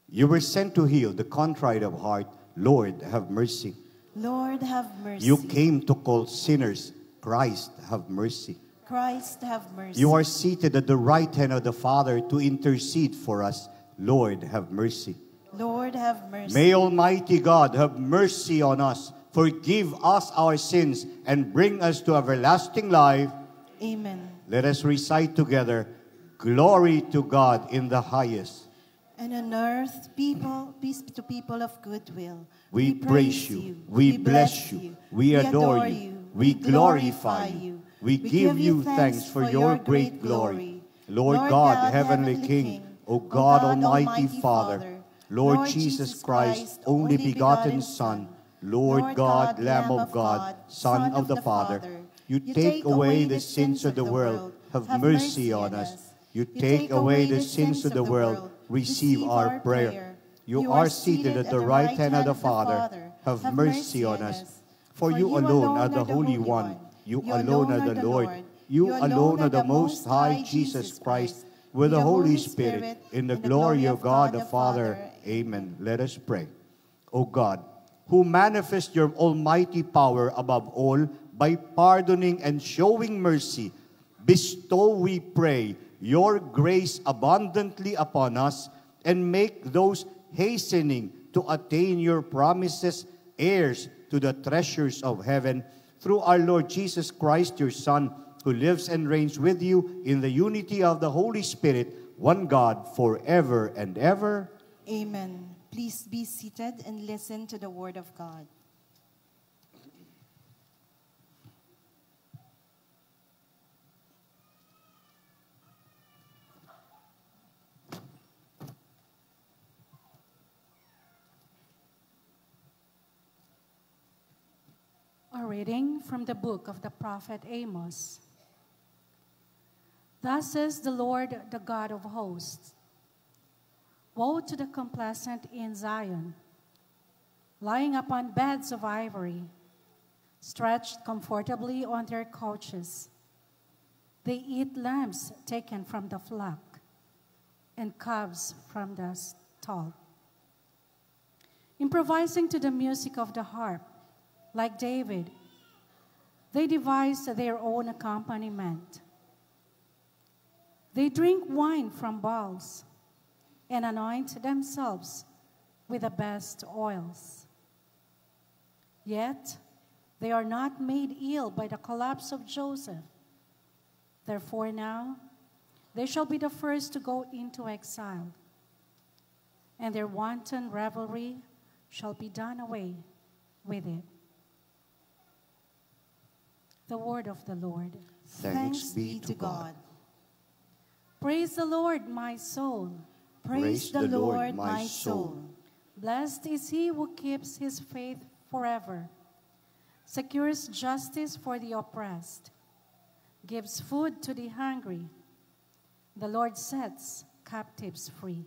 You were sent to heal the contrite of heart. Lord, have mercy. Lord, have mercy. You came to call sinners. Christ, have mercy. Christ, have mercy. You are seated at the right hand of the Father to intercede for us. Lord, have mercy. Lord, have mercy. May Almighty God have mercy on us, forgive us our sins, and bring us to everlasting life. Amen. Let us recite together, Glory to God in the highest. And on earth, peace to people of goodwill. We praise you, we bless you, we adore you, we glorify you. We give you thanks for your great glory. Lord God, Heavenly King, O God, Almighty Father, Lord Jesus Christ, only begotten Son, Lord God, Lamb of God, Son of the Father, you take away the sins of the world, have mercy on us. You take away the sins of the world, receive our prayer. You are seated at the right hand of the Father. Have mercy on us. For you alone are the Holy One. You alone are the Lord. You alone are the Most High Jesus Christ, with the Holy Spirit, in the glory of God the Father. Amen. Let us pray. O God, who manifest your almighty power above all by pardoning and showing mercy, bestow, we pray, your grace abundantly upon us, and make those hastening to attain your promises heirs to the treasures of heaven, through our Lord Jesus Christ, your Son, who lives and reigns with you in the unity of the Holy Spirit, one God, forever and ever. Amen. Please be seated and listen to the word of God. reading from the book of the prophet Amos. Thus says the Lord, the God of hosts, woe to the complacent in Zion, lying upon beds of ivory, stretched comfortably on their couches. They eat lambs taken from the flock and calves from the stall, improvising to the music of the harp, like David. They devise their own accompaniment. They drink wine from bowls and anoint themselves with the best oils. Yet they are not made ill by the collapse of Joseph. Therefore now they shall be the first to go into exile, and their wanton revelry shall be done away with it. The word of the Lord. Thanks be to God. Praise the Lord, my soul. Praise the Lord, my soul. Blessed is he who keeps his faith forever, secures justice for the oppressed, gives food to the hungry. The Lord sets captives free.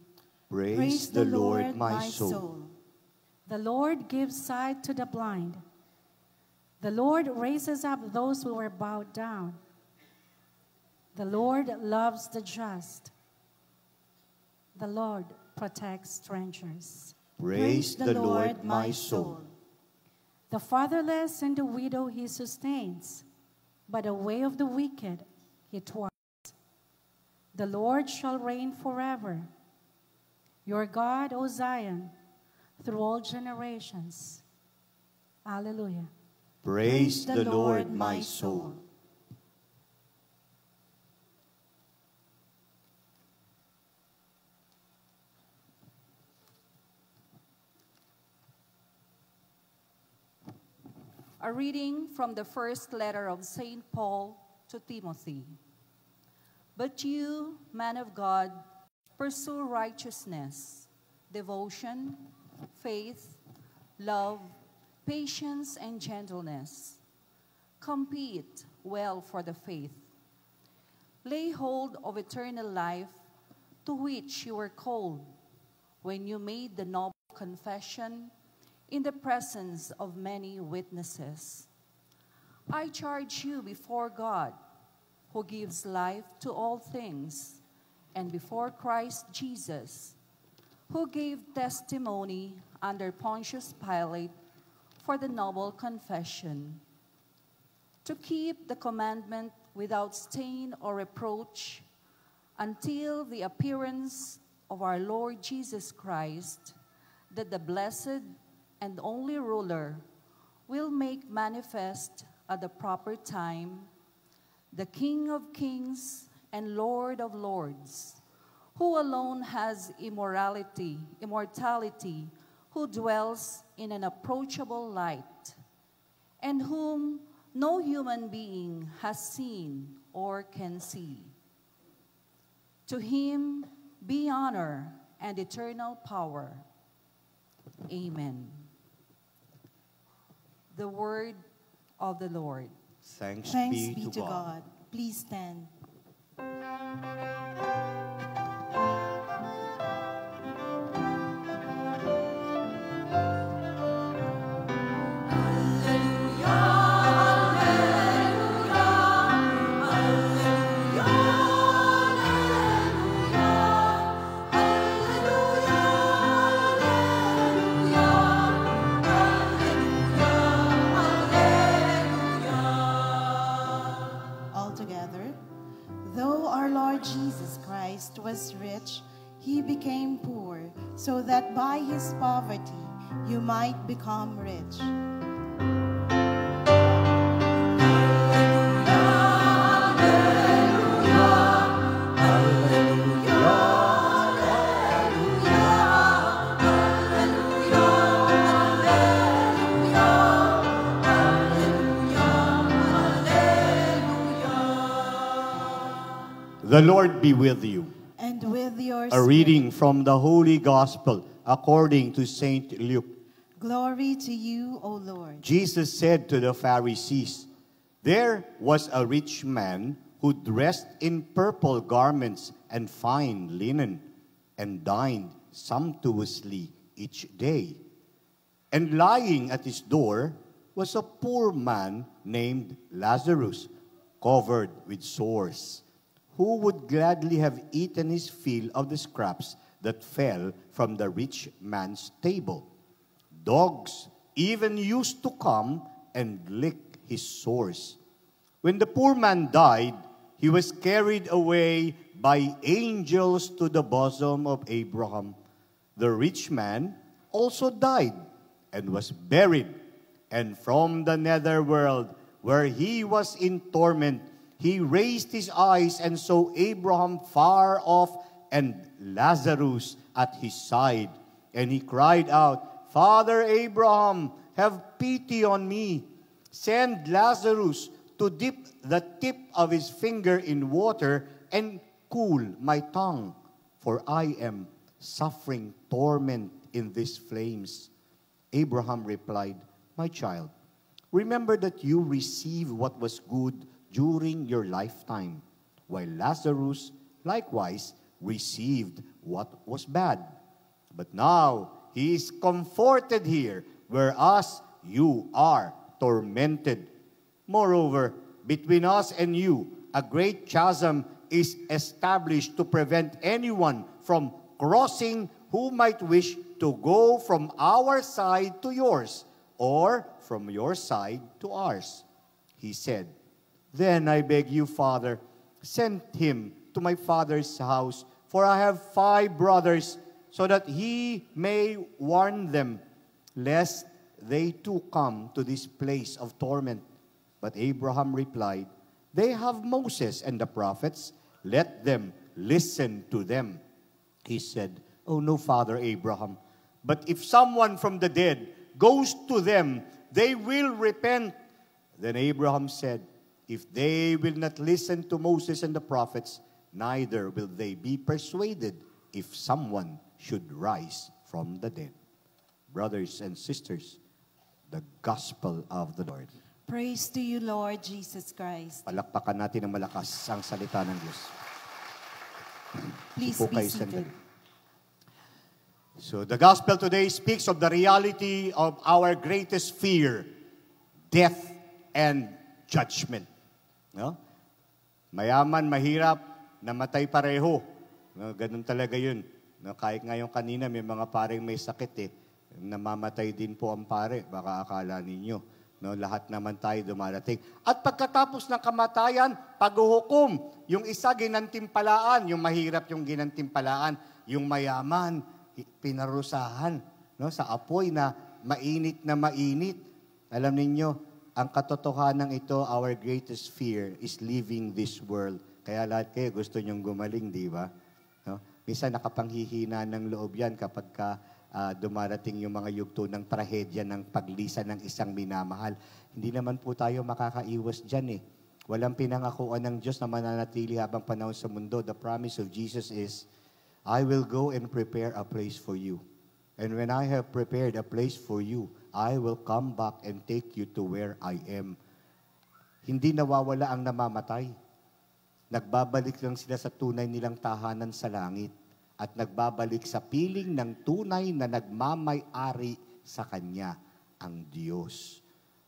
Praise the Lord, my soul. The Lord gives sight to the blind. The Lord raises up those who are bowed down. The Lord loves the just. The Lord protects strangers. Praise the Lord, my soul. The fatherless and the widow he sustains, but the way of the wicked he thwarts. The Lord shall reign forever. Your God, O Zion, through all generations. Hallelujah. Praise the Lord, my soul. A reading from the first letter of St. Paul to Timothy. But you, man of God, pursue righteousness, devotion, faith, love, patience, and gentleness. Compete well for the faith. Lay hold of eternal life, to which you were called when you made the noble confession in the presence of many witnesses. I charge you before God, who gives life to all things, and before Christ Jesus, who gave testimony under Pontius Pilate for the noble confession, to keep the commandment without stain or reproach until the appearance of our Lord Jesus Christ, that the blessed and only ruler will make manifest at the proper time, the King of kings and Lord of lords, who alone has immortality, who dwells in an approachable light, and whom no human being has seen or can see. To him be honor and eternal power. Amen. The word of the Lord. Thanks be to God. Please stand. Was rich, he became poor, so that by his poverty you might become rich. The Lord be with you. And with your A reading from the Holy Gospel according to St. Luke. Glory to you, O Lord. Jesus said to the Pharisees, there was a rich man who dressed in purple garments and fine linen, and dined sumptuously each day. And lying at his door was a poor man named Lazarus, covered with sores, who would gladly have eaten his fill of the scraps that fell from the rich man's table. Dogs even used to come and lick his sores. When the poor man died, he was carried away by angels to the bosom of Abraham. The rich man also died and was buried. And from the netherworld, where he was in torment, he raised his eyes and saw Abraham far off and Lazarus at his side. And he cried out, Father Abraham, have pity on me. Send Lazarus to dip the tip of his finger in water and cool my tongue, for I am suffering torment in these flames. Abraham replied, My child, remember that you received what was good during your lifetime, while Lazarus likewise received what was bad. But now he is comforted here, whereas you are tormented. Moreover, between us and you, a great chasm is established to prevent anyone from crossing who might wish to go from our side to yours, or from your side to ours. He said, Then I beg you, Father, send him to my father's house, for I have 5 brothers, so that he may warn them, lest they too come to this place of torment. But Abraham replied, They have Moses and the prophets. Let them listen to them. He said, Oh no, Father Abraham, but if someone from the dead goes to them, they will repent. Then Abraham said, If they will not listen to Moses and the prophets, neither will they be persuaded if someone should rise from the dead. Brothers and sisters, the gospel of the Lord. Praise to you, Lord Jesus Christ. Palakpakan natin ng malakas ang salita ng Diyos. Please be seated. So the gospel today speaks of the reality of our greatest fear, death and judgment. No? Mayaman, mahirap, namatay pareho. No, ganun talaga yun. No, kahit ngayon kanina may mga pareng may sakit namamatay din po ang pare. Baka akala ninyo. No, lahat naman tayo dumarating. At pagkatapos ng kamatayan, paghuhukom. Yung isa ginantimpalaan, yung mahirap yung ginantimpalaan. Yung mayaman, pinarusahan. No, sa apoy na mainit na mainit. Alam ninyo, ang katotohanan ito, our greatest fear is leaving this world. Kaya lahat kayo gusto nyong gumaling, di ba? No? Minsan nakapanghihina ng loob yan kapag dumarating yung mga yugto ng trahedya ng paglisan ng isang minamahal. Hindi naman po tayo makakaiwas dyan Walang pinangakuan ng Diyos na mananatili habang panahon sa mundo. The promise of Jesus is, I will go and prepare a place for you. And when I have prepared a place for you, I will come back and take you to where I am. Hindi nawawala ang namamatay. Nagbabalik lang sila sa tunay nilang tahanan sa langit. At nagbabalik sa piling ng tunay na nagmamay-ari sa Kanya, ang Diyos.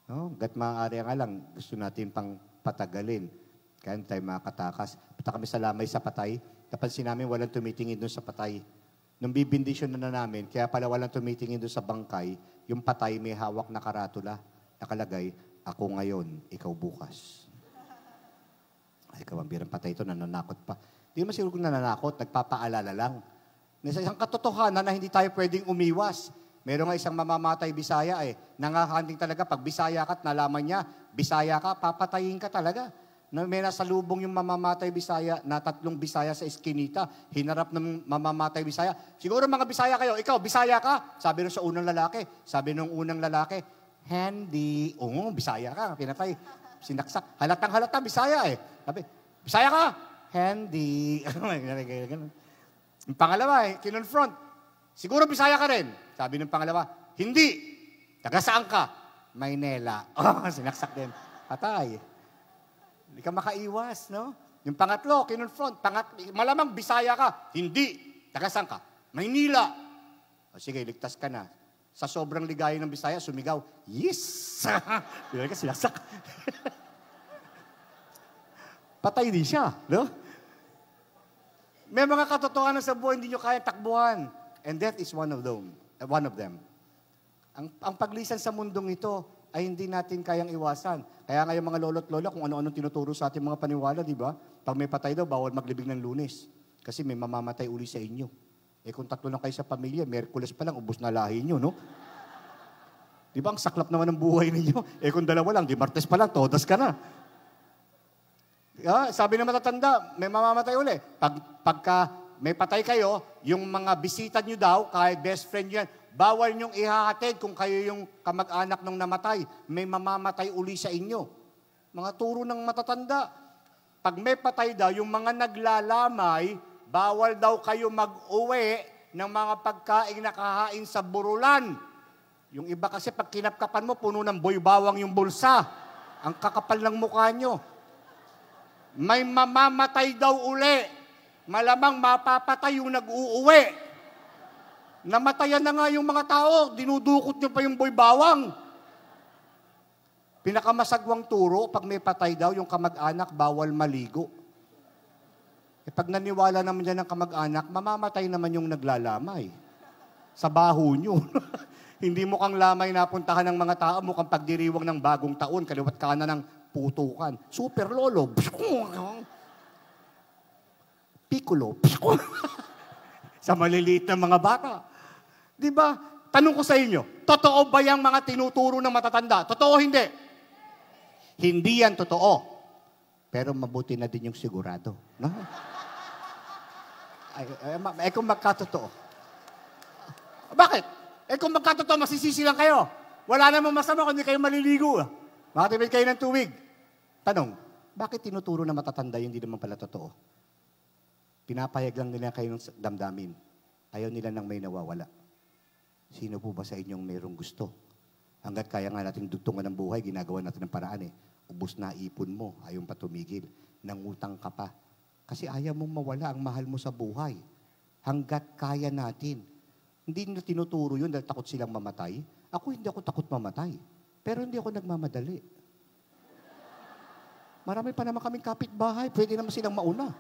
No? Gat maaari nga lang, gusto natin pang patagalin. Kaya tayo makatakas. Punta kami sa lamay sa patay. Napansin namin walang tumitingin doon sa patay. Nung bibindisyon na namin, kaya pala walang tumitingin doon sa bangkay, yung patay may hawak na karatula. Nakalagay, ako ngayon, ikaw bukas. Ay, kawambirang patay ito, nananakot pa. Hindi naman siguro kung nananakot, nagpapaalala lang. Nasa isang katotohanan na hindi tayo pwedeng umiwas. Meron nga isang mamamatay Bisaya nangahanding talaga. Pag Bisaya ka at nalaman niya, Bisaya ka, papatayin ka talaga. May nasalubong yung mamamatay Bisaya na 3 Bisaya sa eskinita. Hinarap ng mamamatay Bisaya. Siguro mga Bisaya kayo, ikaw, Bisaya ka? Sabi nung sa unang lalaki. Sabi nung unang lalaki, Handy. Oo, Bisaya ka. Pinatay. Sinaksak. Halatang halata, Bisaya Sabi, Bisaya ka? Handy. Yung pangalawa kinonfront. Siguro Bisaya ka rin. Sabi ng pangalawa, hindi. Taga saan ka? Maynila. Oh, sinaksak din. Patay. Hindi ka makaiwas, no? Yung pangatlo, kinonfront. Malamang Bisaya ka. Hindi. Taga saan ka? Maynila. O sige, ligtas ka na. Sa sobrang ligaya ng Bisaya, sumigaw, yes! Hindi ka sinaksak. Patay din siya, no? May mga katotohanan sa buhay hindi nyo kaya takbuhan. And death is one of them. Ang paglisan sa mundong ito ay hindi natin kayang iwasan. Kaya nga yung mga lolo't lola, kung ano-anong tinuturo sa ating mga paniwala, di ba? Pag may patay daw, bawal maglibing ng Lunes. Kasi may mamamatay uli sa inyo. Eh kung tatlo lang kayo sa pamilya, Miyerkules pa lang, ubos na lahi nyo, no? Di ba, ang saklap naman ng buhay ninyo? Eh kung dalawa lang, di Martes pa lang, todas ka na. Sabi ng matatanda, may mamamatay uli. Pagka may patay kayo, yung mga bisita nyo daw, kahit best friend yan, bawal nyong ihahatid kung kayo yung kamag-anak ng namatay. May mamamatay uli sa inyo. Mga turo ng matatanda. Pag may patay daw, yung mga naglalamay, bawal daw kayo mag-uwi ng mga pagkain nakahain sa burulan. Yung iba kasi pag kinapkapan mo, puno ng boy bawang yung bulsa. Ang kakapal ng mukha nyo. May mamamatay daw uli. Malamang mapapatay yung nag-uuwi. Namatayan na nga yung mga tao, dinudukot nyo pa yung boy bawang. Pinakamasagwang turo, pag may patay daw, yung kamag-anak, bawal maligo. E pag naniwala naman yan ng kamag-anak, mamamatay naman yung naglalamay. Sa baho nyo. Hindi mo kang lamay napuntahan ng mga tao, mukhang pagdiriwang ng bagong taon, kaliwat kanan ng putukan. Super lolo. Piccolo. Sa maliliit na mga bata. Di ba? Tanong ko sa inyo, totoo ba yung mga tinuturo ng matatanda? Totoo o hindi? Hindi yan totoo. Pero mabuti na din yung sigurado. No? Kung magkatotoo. Bakit? Kung magkatotoo, masisisi lang kayo. Wala namang masama kung hindi kayo maliligo. Makatipid kayo ng tuwig. Tanong, bakit tinuturo na matatanda yung hindi naman pala totoo? Pinapayag lang nila kayo ng damdamin. Ayaw nila nang may nawawala. Sino po ba sa inyong mayroong gusto? Hanggat kaya nga natin dugtungan ng buhay, ginagawa natin ng paraan eh. Ubus na ipon mo, ayaw pa tumigil. Nangutang ka pa. Kasi ayaw mong mawala ang mahal mo sa buhay. Hanggat kaya natin. Hindi nila tinuturo yun dahil takot silang mamatay. Ako hindi ako takot mamatay. Pero hindi ako nagmamadali. Marami pa naman kaming kapitbahay. Pwede naman silang mauna.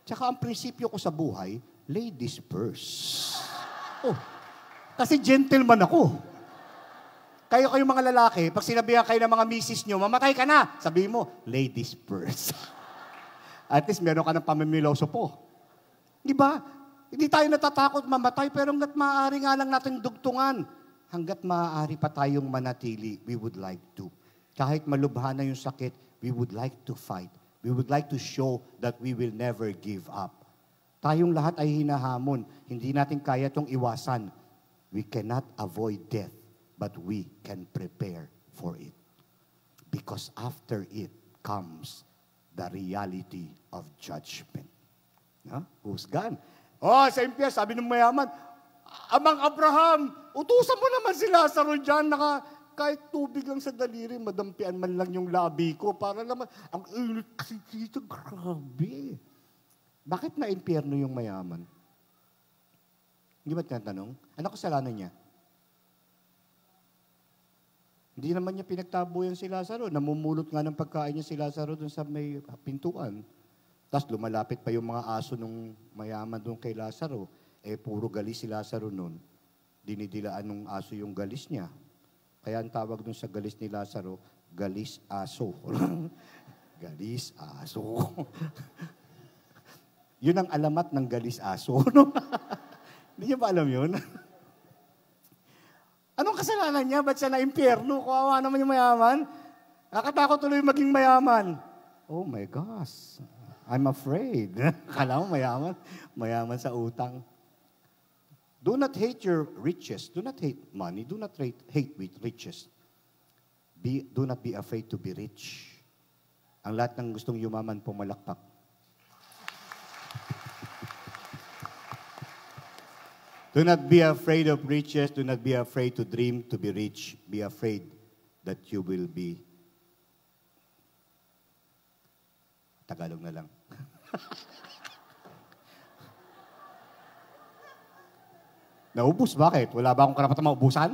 Tsaka ang prinsipyo ko sa buhay, ladies first. Oh, kasi gentleman ako. Kayo mga lalaki, pag sinabihan kayo ng mga misis nyo, mamatay ka na. Sabihin mo, ladies first. At least meron ka ng pamimiloso po. Di ba? Hindi tayo natatakot mamatay, pero hanggat maaari nga lang natin dugtungan. Hanggat maaari pa tayong manatili, we would like to. Kahit malubha na yung sakit, we would like to fight. We would like to show that we will never give up. Tayong lahat ay hinahamon. Hindi natin kaya itong iwasan. We cannot avoid death, but we can prepare for it. Because after it comes the reality of judgment. Husgan. Sa impyas, sabi ng mayaman, Amang Abraham, utusan mo naman si Lazaro dyan, kahit tubig lang sa daliri, madampian man lang yung labi ko, para naman, ang init kasi dito, grabe. Bakit na impyerno yung mayaman? Hindi ba tinatanong? Ano kasalanan niya? Hindi naman niya pinagtabuyan si Lazaro. Namumulot nga ng pagkain niya si Lazaro dun sa may pintuan. Tapos lumalapit pa yung mga aso nung mayaman dun kay Lazaro. Puro galis si Lazaro nun. Dinidilaan ng aso yung galis niya. Kaya ang tawag dun sa galis ni Lazaro, galis aso. Galis aso. Yun ang alamat ng galis aso. Hindi niyo ba alam yun? Anong kasalanan niya? Ba't siya na-impyerno? Kawawa naman yung mayaman. Nakatakot tuloy maging mayaman. Oh my gosh. I'm afraid. Kala mo mayaman? Mayaman sa utang. Do not hate your riches. Do not hate money. Do not hate riches. Do not be afraid to be rich. Ang lahat ng gustong yumaman, pumalakpak. Do not be afraid of riches. Do not be afraid to dream to be rich. Be afraid that you will be. Tagalog na lang. Naubos, bakit? Wala ba akong karapatan maubusan?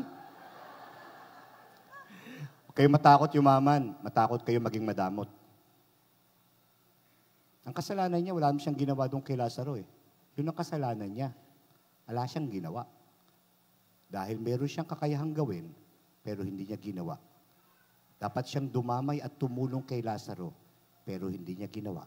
Kayo matakot yumaman, matakot kayo maging madamot. Ang kasalanan niya, wala naman siyang ginawa doon kay Lazaro eh. Yun ang kasalanan niya. Wala siyang ginawa. Dahil meron siyang kakayahang gawin, pero hindi niya ginawa. Dapat siyang dumamay at tumulong kay Lazaro, pero hindi niya ginawa.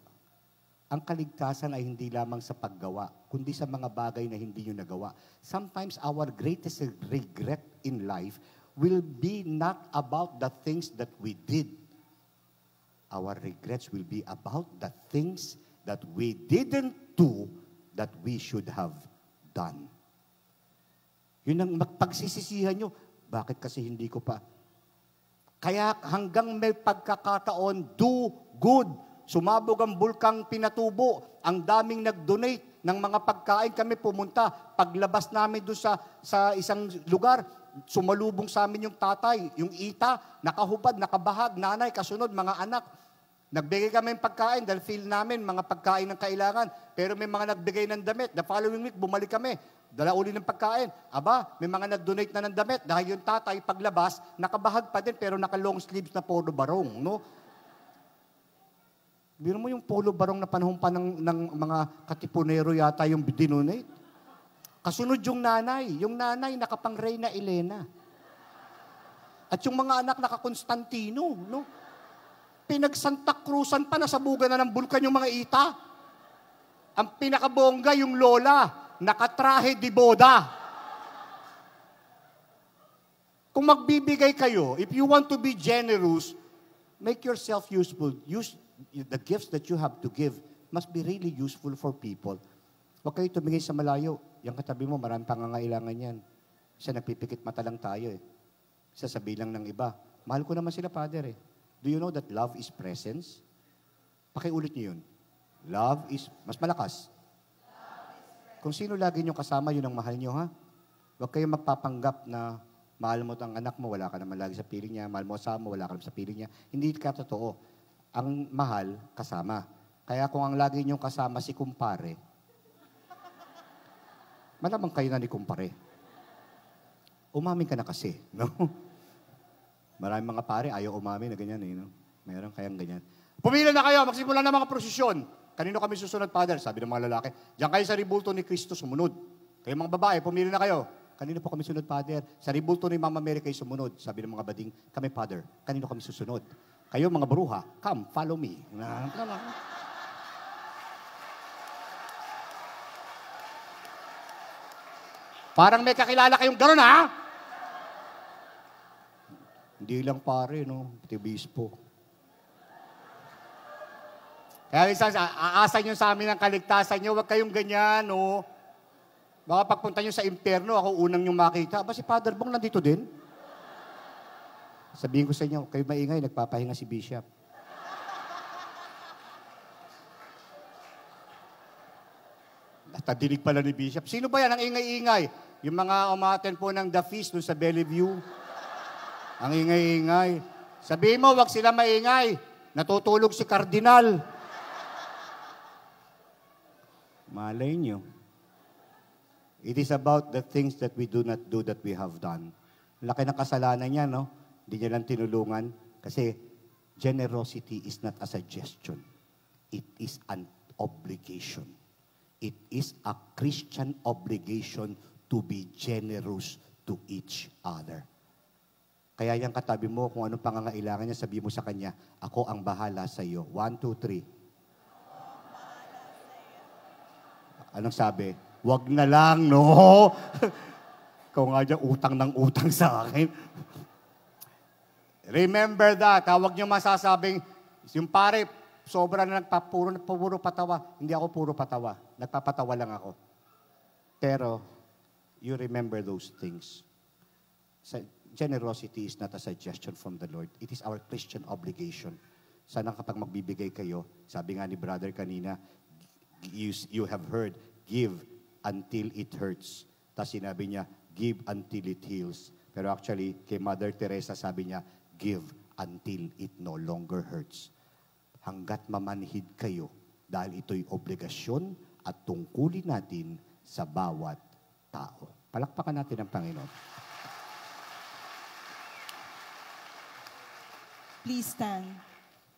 Ang kaligtasan ay hindi lamang sa paggawa, kundi sa mga bagay na hindi niyo nagawa. Sometimes our greatest regret in life will be not about the things that we did. Our regrets will be about the things that we didn't do that we should have done. Yun ang pagsisisihan nyo. Bakit kasi hindi ko pa? Kaya hanggang may pagkakataon, do good. Sumabog ang bulkang Pinatubo. Ang daming nag-donate ng mga pagkain. Kami pumunta. Paglabas namin doon sa isang lugar, sumalubong sa amin yung tatay, yung ita, nakahubad, nakabahag, nanay, kasunod, mga anak. Nagbigay kami ng pagkain dahil feel namin mga pagkain ng kailangan. Pero may mga nagbigay ng damit. The following week, bumalik kami. Dala uli ng pagkain. Aba, may mga nag-donate na ng damit dahil yung tatay, paglabas, nakabahag pa din pero naka-long sleeves na polo barong. No? Biro mo yung polo barong na panahon pa ng mga katipunero yata yung dinonate. Kasunod yung nanay. Yung nanay nakapang Reyna Elena. At yung mga anak naka-Constantino. No? Pinag-Santa Cruzan pa, nasabugan na ng bulkan yung mga ita. Ang pinakabongga yung lola, nakatrahe di boda. Kung magbibigay kayo, if you want to be generous, make yourself useful. Use the gifts that you have to give must be really useful for people. Huwag kayo tumingin sa malayo. Yung katabi mo, maraming pangangailangan yan. Isa nagpipikit mata lang tayo eh. Sasabihin lang ng iba, mahal ko naman sila, Father eh. Do you know that love is presence? Pakiulit niyo yun. Love is, mas malakas. Kung sino lagi niyong kasama, yun ang mahal niyo, ha? Huwag kayong magpapanggap na mahal mo ang anak mo, wala ka naman lagi sa piling niya. Mahal mo kasama mo, wala ka naman sa piling niya. Hindi ka totoo. Ang mahal, kasama. Kaya kung ang lagi niyong kasama si kumpare, malamang kayo na ni kumpare. Umamin ka na kasi, no? Maraming mga pare, ayaw umamin na ganyan, eh, no? Mayroon kayang ganyan. Pumila na kayo, magsimula na mga prosesyon. Kanino kami susunod, Father? Sabi ng mga lalaki. Diyan kayo sa ribulto ni Kristo sumunod. Kayo mga babae, pumili na kayo. Kanino po kami sunod, Father? Sa ribulto ni Mama Mary kayo sumunod. Sabi ng mga bading, kami, Father. Kanino kami susunod? Kayo mga bruha, come, follow me. Parang may kakilala kayong gano'n, ha? Hindi lang pare, no? Pati bispo. Kaya minsan, aasa nyo sa amin ang kaligtasan nyo, huwag kayong ganyan, no? Baka pagpunta nyo sa impyerno, ako unang nyo makita. Ba si Father Bong nandito din? Sabihin ko sa inyo, kayo maingay, nagpapahinga si Bishop. Natadinig pala ni Bishop. Sino ba yan ang ingay-ingay? Yung mga umaten po ng The Feast dun sa Bellevue. Ang ingay-ingay. Sabihin mo, wag sila maingay. Natutulog si Kardinal. Malay nyo. It is about the things that we do not do that we have done. Laki ng kasalanan niya, no? Hindi niya lang tinulungan. Kasi generosity is not a suggestion. It is an obligation. It is a Christian obligation to be generous to each other. Kaya yung katabi mo, kung anong pangangailangan niya, sabi mo sa kanya, ako ang bahala sa iyo. 1, 2, 3. Anong sabi? Wag na lang, no? Kung nga dyan, utang ng utang sa akin. Remember that. Huwag niyo masasabing, yung pare, sobra na puro patawa. Hindi ako puro patawa. Nagpapatawa lang ako. Pero, you remember those things. Generosity is not a suggestion from the Lord. It is our Christian obligation. Sana kapag magbibigay kayo, sabi nga ni brother kanina, you have heard, give until it hurts. Tapos sinabi niya, give until it heals. Pero actually, kay Mother Teresa sabi niya, give until it no longer hurts. Hanggat mamanhid kayo, dahil ito'y obligasyon at tungkulin natin sa bawat tao. Palakpakan natin ang Panginoon. Please stand.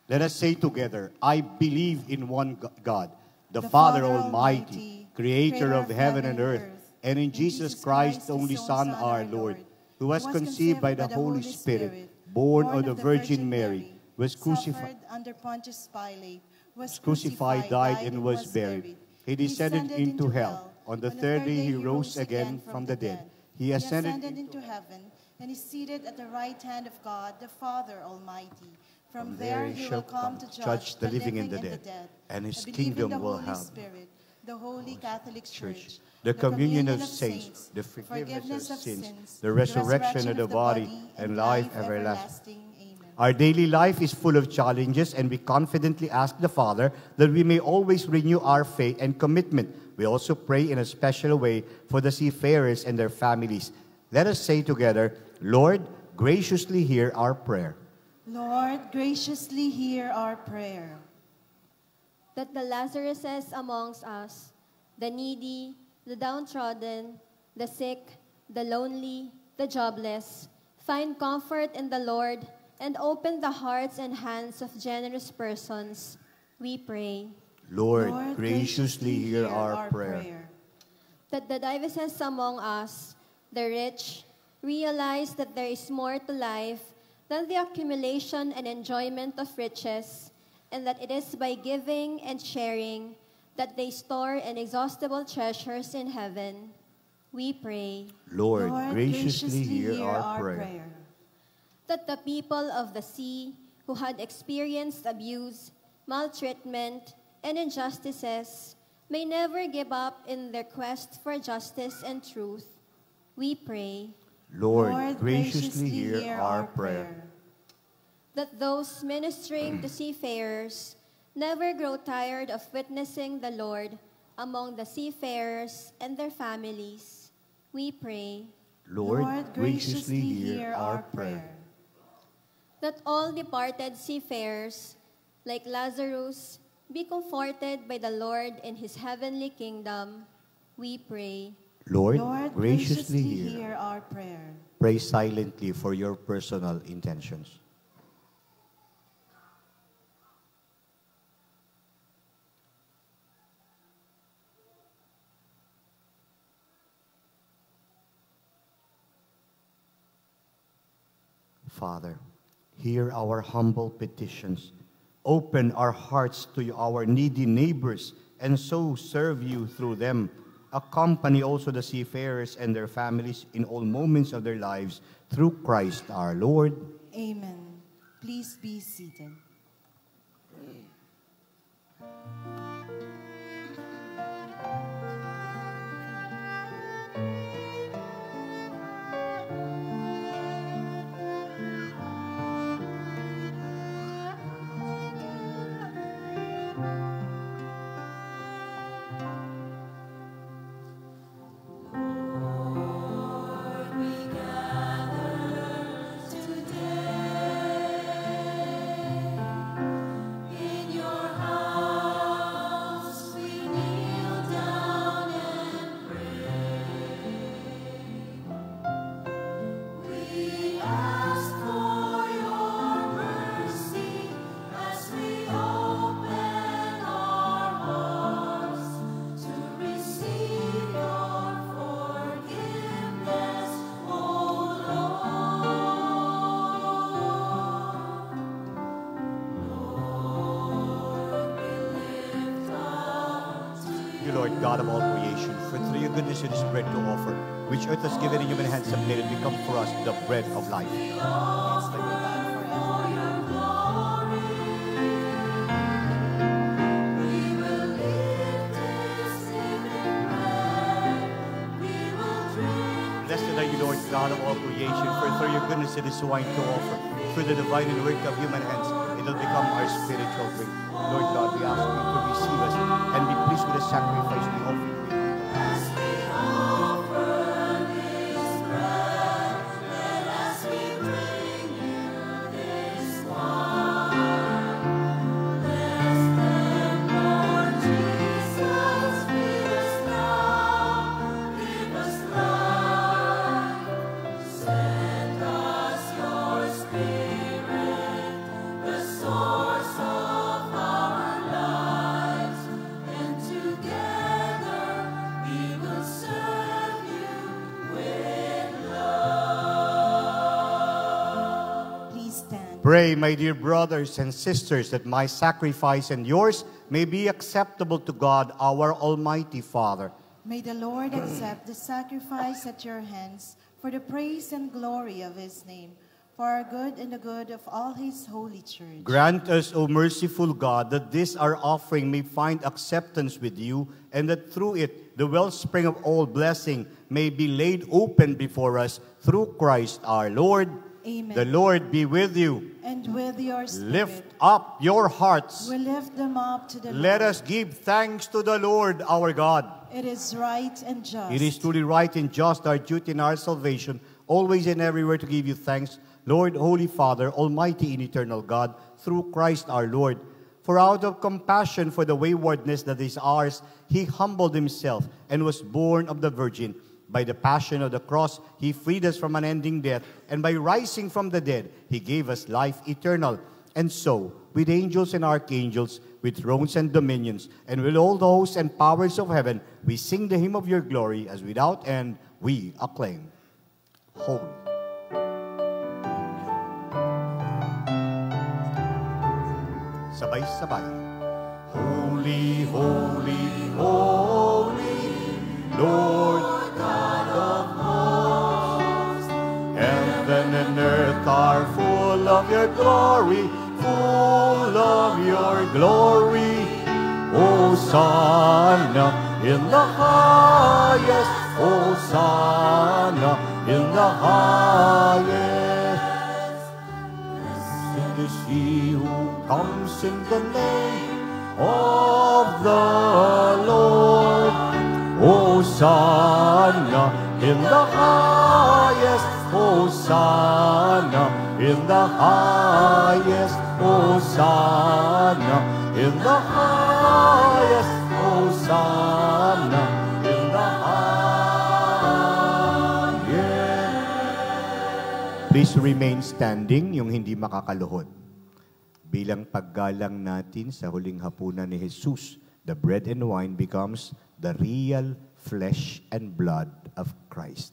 Let us say together, I believe in one God, the Father Almighty, creator of heaven and earth, and in Jesus Christ, the only Son, our Lord, who was conceived by the Holy Spirit, born of the Virgin Mary, was crucified under Pontius Pilate, was crucified, died, and was buried. He descended into hell. On the third day, he rose again from the dead. He ascended into heaven and is seated at the right hand of God, the Father Almighty. From there he will come to judge the living and the dead, and his I believe in kingdom the will Holy have Spirit, the Holy Catholic Church, the communion of saints, the forgiveness of sins, the resurrection of the body, and life everlasting. Our daily life is full of challenges, and we confidently ask the Father that we may always renew our faith and commitment. We also pray in a special way for the seafarers and their families. Let us say together, Lord, graciously hear our prayer. Lord, graciously hear our prayer. That the Lazaruses amongst us, the needy, the downtrodden, the sick, the lonely, the jobless, find comfort in the Lord and open the hearts and hands of generous persons, we pray. Lord, graciously hear our prayer. That the divers among us, the rich, realize that there is more to life than the accumulation and enjoyment of riches, and that it is by giving and sharing that they store inexhaustible treasures in heaven. We pray. Lord, graciously hear our prayer. That the people of the sea who had experienced abuse, maltreatment, and injustices may never give up in their quest for justice and truth. We pray. Lord, graciously hear our prayer. That those ministering to seafarers never grow tired of witnessing the Lord among the seafarers and their families. We pray. Lord, graciously hear our prayer. That all departed seafarers, like Lazarus, be comforted by the Lord in his heavenly kingdom. We pray. Lord, graciously hear our prayer. Pray silently for your personal intentions. Father, hear our humble petitions. Open our hearts to our needy neighbors, and so serve you through them. Accompany also the seafarers and their families in all moments of their lives, through Christ our Lord. Amen. Please be seated. God of all creation, for through your goodness it is bread to offer, which earth has given in human hands have made, and become for us the bread of life. Blessed are you, Lord God of all creation, for through your goodness it is wine to offer, through the divine work of human hands, it will become our spiritual drink. Lord God, we ask you to receive us and be pleased with the sacrifice we offer you. Pray, my dear brothers and sisters, that my sacrifice and yours may be acceptable to God, our Almighty Father. May the Lord accept the sacrifice at your hands for the praise and glory of his name, for our good and the good of all his holy church. Grant us, O merciful God, that this our offering may find acceptance with you, and that through it the wellspring of all blessing may be laid open before us through Christ our Lord. Amen. The Lord be with you. And with your spirit. Lift up your hearts. We lift them up to the Let Lord. us give thanks to the Lord our God. It is right and just. It is truly right and just, our duty and our salvation, always and everywhere to give you thanks, Lord, Holy Father, Almighty and eternal God, through Christ our Lord. For out of compassion for the waywardness that is ours, he humbled himself and was born of the Virgin. By the passion of the cross, he freed us from unending death, and by rising from the dead, he gave us life eternal. And so, with angels and archangels, with thrones and dominions, and with all the hosts and powers of heaven, we sing the hymn of your glory, as without end we acclaim. Holy. Sabay-sabay. Holy, holy, holy, Lord God of hosts. Heaven and earth are full of your glory, full of your glory. Hosanna in the highest, Hosanna in the highest. Blessed is he who comes in the name of the Lord. Hosanna in the highest, Hosanna in the highest, Hosanna in the highest, Hosanna in the highest. Please remain standing, yung hindi makakaluhod. Bilang paggalang natin sa huling hapunan ni Jesus, the bread and wine becomes the real flesh and blood of Christ.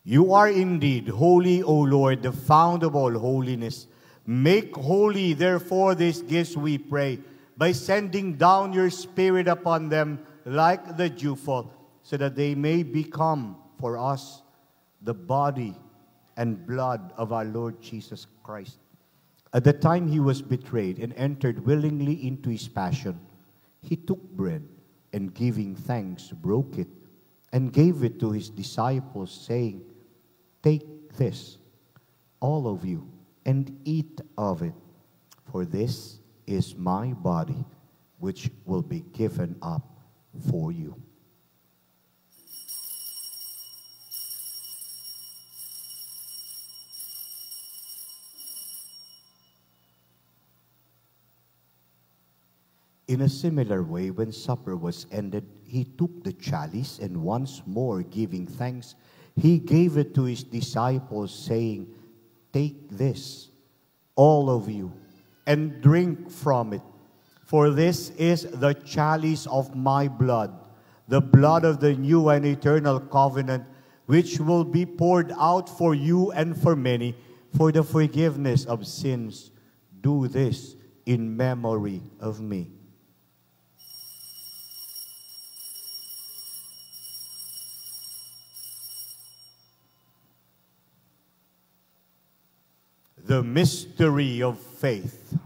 You are indeed holy, O Lord, the fount of all holiness. Make holy, therefore, these gifts, we pray, by sending down your Spirit upon them like the dewfall, so that they may become for us the body and blood of our Lord Jesus Christ. At the time he was betrayed and entered willingly into his passion, he took bread and giving thanks, broke it and gave it to his disciples, saying, "Take this, all of you, and eat of it, for this is my body, which will be given up for you." In a similar way, when supper was ended, he took the chalice, and once more giving thanks, he gave it to his disciples, saying, "Take this, all of you, and drink from it. For this is the chalice of my blood, the blood of the new and eternal covenant, which will be poured out for you and for many for the forgiveness of sins. Do this in memory of me." The mystery of faith.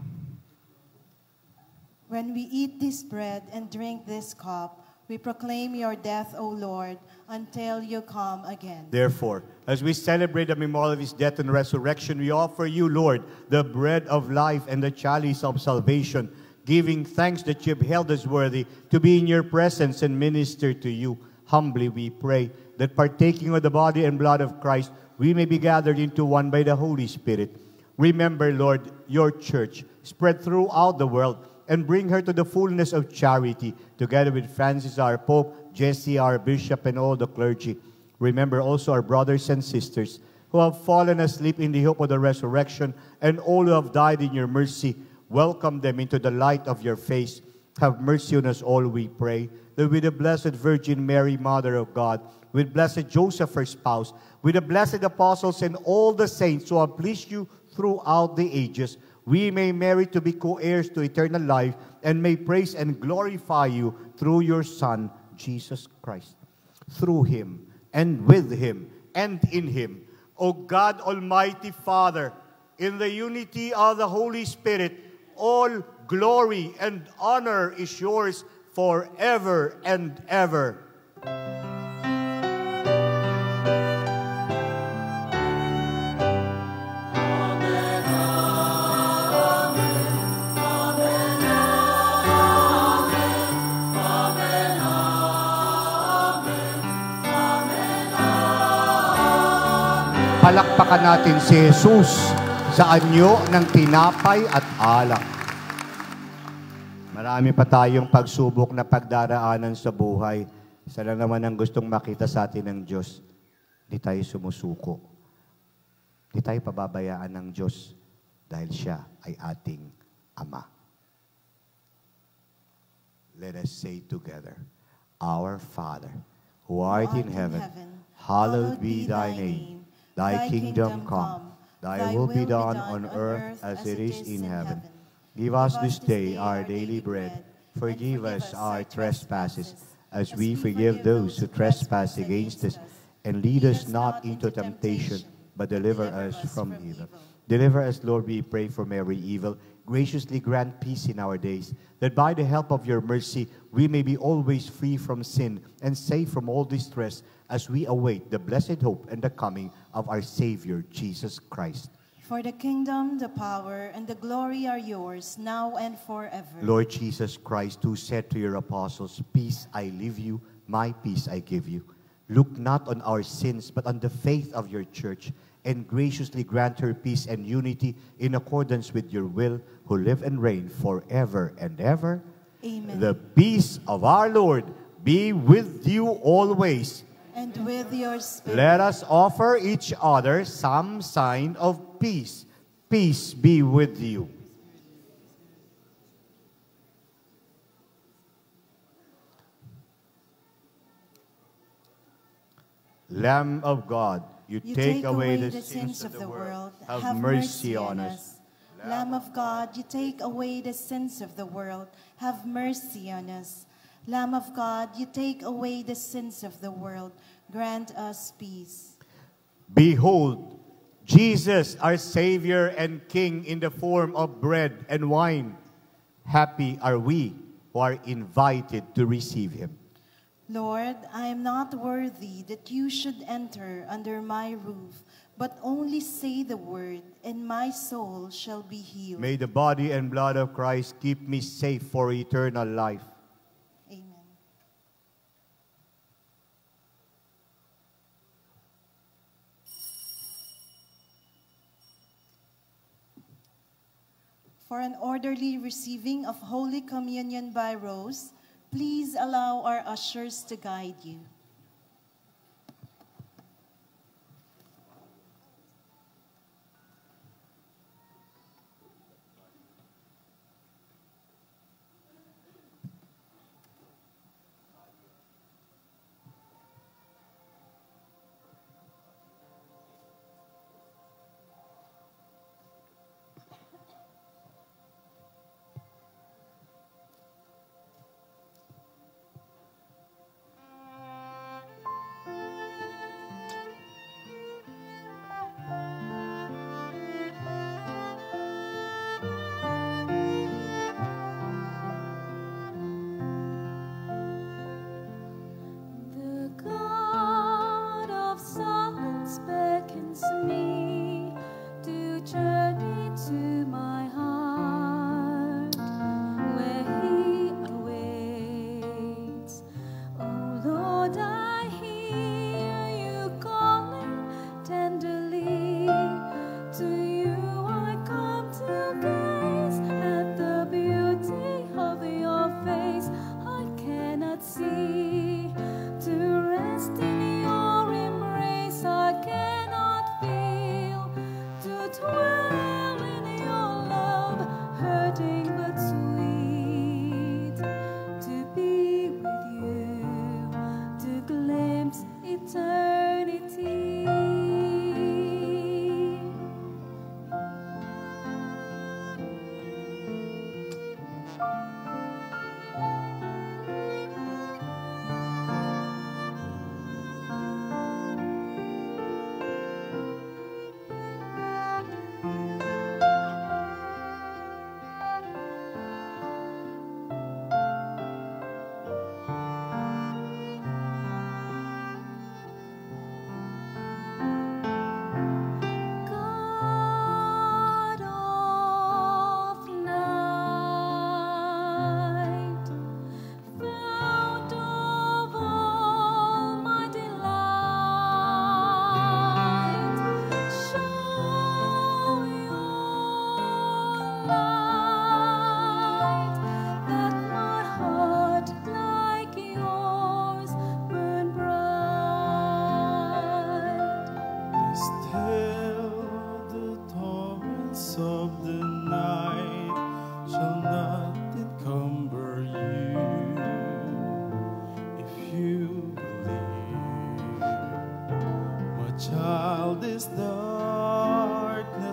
When we eat this bread and drink this cup, we proclaim your death, O Lord, until you come again. Therefore, as we celebrate the memorial of his death and resurrection, we offer you, Lord, the bread of life and the chalice of salvation, giving thanks that you have held us worthy to be in your presence and minister to you. Humbly we pray that partaking of the body and blood of Christ, we may be gathered into one by the Holy Spirit. Remember, Lord, your church spread throughout the world, and bring her to the fullness of charity, together with Francis our Pope, Jesse our Bishop, and all the clergy. Remember also our brothers and sisters who have fallen asleep in the hope of the resurrection, and all who have died in your mercy. Welcome them into the light of your face. Have mercy on us all, we pray, that with the Blessed Virgin Mary, Mother of God, with blessed Joseph, her spouse, with the blessed apostles and all the saints who have pleased you throughout the ages, we may merit to be co-heirs to eternal life and may praise and glorify you through your Son, Jesus Christ. Through him and with him and in him, O God, Almighty Father, in the unity of the Holy Spirit, all glory and honor is yours forever and ever. Palakpakan natin si Jesus sa anyo ng tinapay at alak. Marami pa tayong pagsubok na pagdaraanan sa buhay. Isa lang naman ang gustong makita sa atin ng Diyos. Di tayo sumusuko. Di tayo pababayaan ng Diyos dahil siya ay ating Ama. Let us say together, Our Father, who art in heaven, hallowed be thy name. Thy kingdom come, thy will be done on earth as it is in heaven. Give us this day our daily bread. Forgive us our trespasses, as we forgive those who trespass against us. And lead us not into temptation, but deliver us from evil. Deliver us, Lord, we pray, from every evil. Graciously grant peace in our days, that by the help of your mercy we may be always free from sin and safe from all distress, as we await the blessed hope and the coming of our Savior, Jesus Christ. For the kingdom, the power, and the glory are yours, now and forever. Lord Jesus Christ, who said to your apostles, Peace I leave you, my peace I give you. Look not on our sins, but on the faith of your church, and graciously grant her peace and unity in accordance with your will, who live and reign forever and ever. Amen. The peace of our Lord be with you always. And with your spirit. Let us offer each other some sign of peace. Peace be with you. Lamb of God, you take away the sins of the world. Have mercy on us. Lamb of God, you take away the sins of the world. Have mercy on us. Lamb of God, you take away the sins of the world. Grant us peace. Behold, Jesus, our Savior and King, in the form of bread and wine. Happy are we who are invited to receive him. Lord, I am not worthy that you should enter under my roof, but only say the word, and my soul shall be healed. May the body and blood of Christ keep me safe for eternal life. For an orderly receiving of Holy Communion by rows, please allow our ushers to guide you.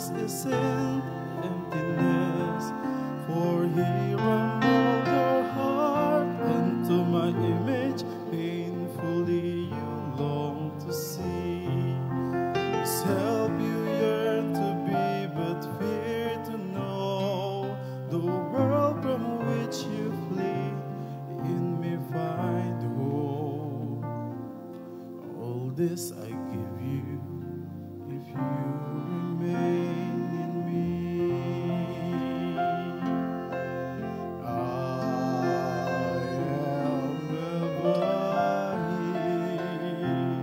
rest is in emptiness, for He rumbled your heart unto my image, painfully you long to see. His help you yearn to be, but fear to know the world from which you flee. In me find hope. All this I give you if you remain in me. I am ever here,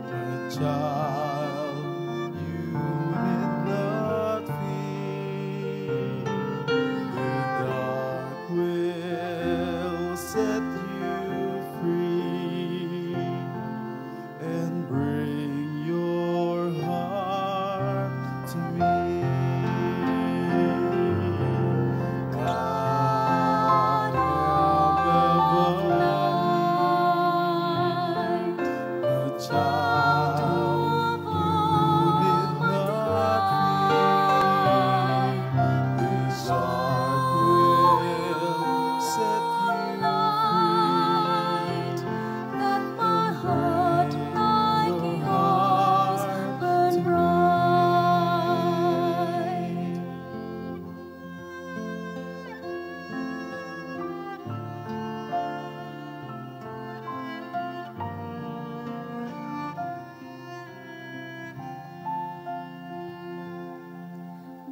a child you need not fear. The dark will set you free and bring your heart to me. God of light, a child you did not fear. His dark will set you free. Let my heart like yours burn bright.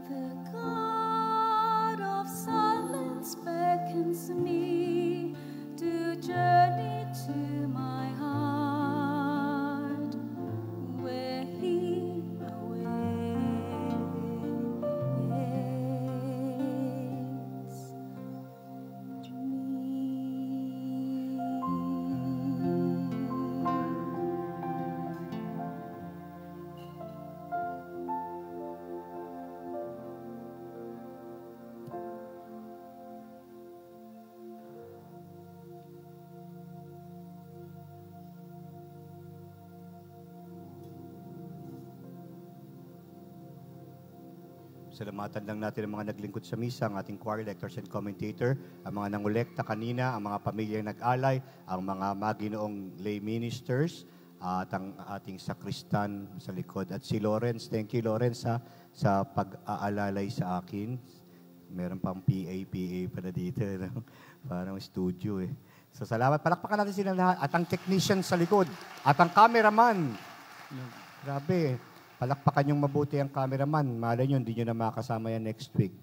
The God of silence beckons me to journey to my heart, where He awaits Salamatan lang natin ang mga naglingkod sa misa, ang ating choir lectors and commentator, ang mga nangolekta kanina, ang mga pamilyang nag-alay, ang mga maginoong lay ministers, at ang ating sakristan sa likod. At si Lawrence, thank you Lawrence sa pag-aalalay sa akin. Meron pang PA pala dito. No? Parang studio eh. So salamat. Palakpakan natin sila lahat. At ang technician sa likod. At ang cameraman. Grabe. Palakpakan yung mabuti ang cameraman. Malay nyo, hindi nyo na makasama yan next week.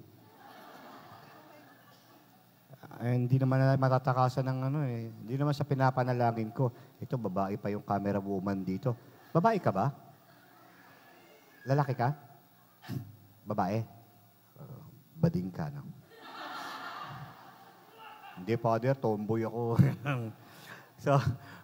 Hindi naman na matatakasan ng ano eh. Hindi naman sa pinapanalangin ko. Ito, babae pa yung camera woman dito. Babae ka ba? Lalaki ka? Babae? Bading ka, no? Hindi, Father, tomboy ako. So,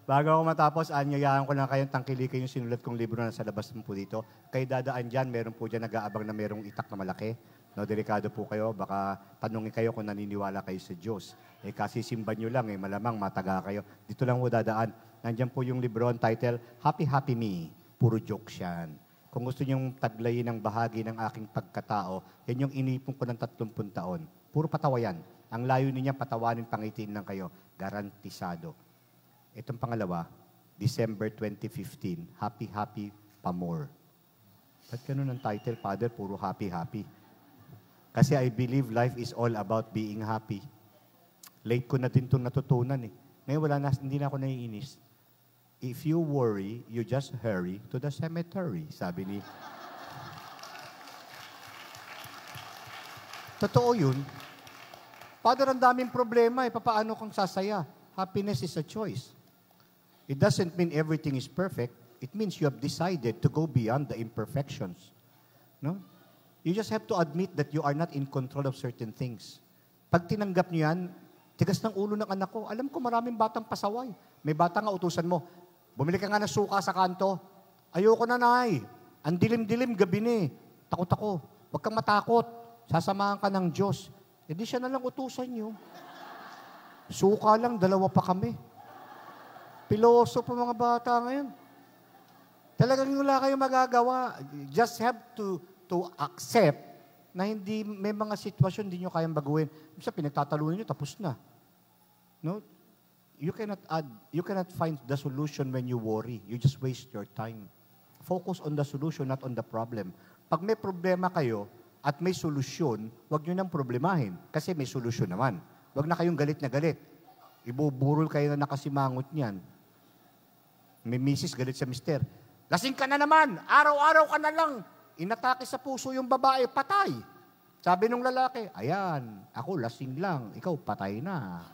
bago ako matapos, anyayaan ko lang kayong tangkilikin yung sinulat kong libro na sa labas mo po dito. Kayo dadaan dyan, meron po dyan nag-aabang na merong itak na malaki. No, delikado po kayo, baka tanungin kayo kung naniniwala kayo sa Diyos. Eh, kasi simba nyo lang, malamang mataga kayo. Dito lang po dadaan. Nandyan po yung libro, ang title, Happy Happy Me. Puro jokes yan. Kung gusto nyong taglayin ng bahagi ng aking pagkatao, yan yung inipon ko ng 30 taon. Puro patawa yan. Ang layo niya, patawanin, pangitiin lang kayo. Garantisado. Itong pangalawa, December 2015, Happy Happy Pa More. Ba't ganun ang title, Father? Puro happy happy. Kasi I believe life is all about being happy. Late ko na din itong natutunan eh. Ngayon hindi na ako naiinis. If you worry, you just hurry to the cemetery, sabi ni... Totoo yun. Father, ang daming problema eh. Paano kung sasaya? Happiness is a choice. It doesn't mean everything is perfect. It means you have decided to go beyond the imperfections. No? You just have to admit that you are not in control of certain things. Pag tinanggap niyo yan, tigas ng ulo ng anak ko. Alam ko maraming batang pasaway. May bata nga utusan mo. Bumili ka nga ng suka sa kanto. Ayoko na, Nay. Ang dilim-dilim, gabi ni. Takot ako. Huwag kang matakot. Sasamahan ka ng Diyos. E di siya na lang utusan niyo. Suka lang, 2 pa kami. Piloso pa mga bata ngayon. Talagang wala kayong magagawa. Just have to to accept na hindi, may mga sitwasyon hindi nyo kayang baguhin. Sa pinagtatalunan nyo, tapos na. No? You cannot find the solution when you worry. You just waste your time. Focus on the solution, not on the problem. Pag may problema kayo at may solusyon, huwag nyo nang problemahin kasi may solusyon naman. Huwag na kayong galit na galit. Ibuburol kayo na nakasimangot niyan. May misis galit sa mister. Lasing ka na naman! Araw-araw ka na lang! Inatake sa puso yung babae, patay! Sabi nung lalaki, ayan, ako lasing lang, ikaw patay na.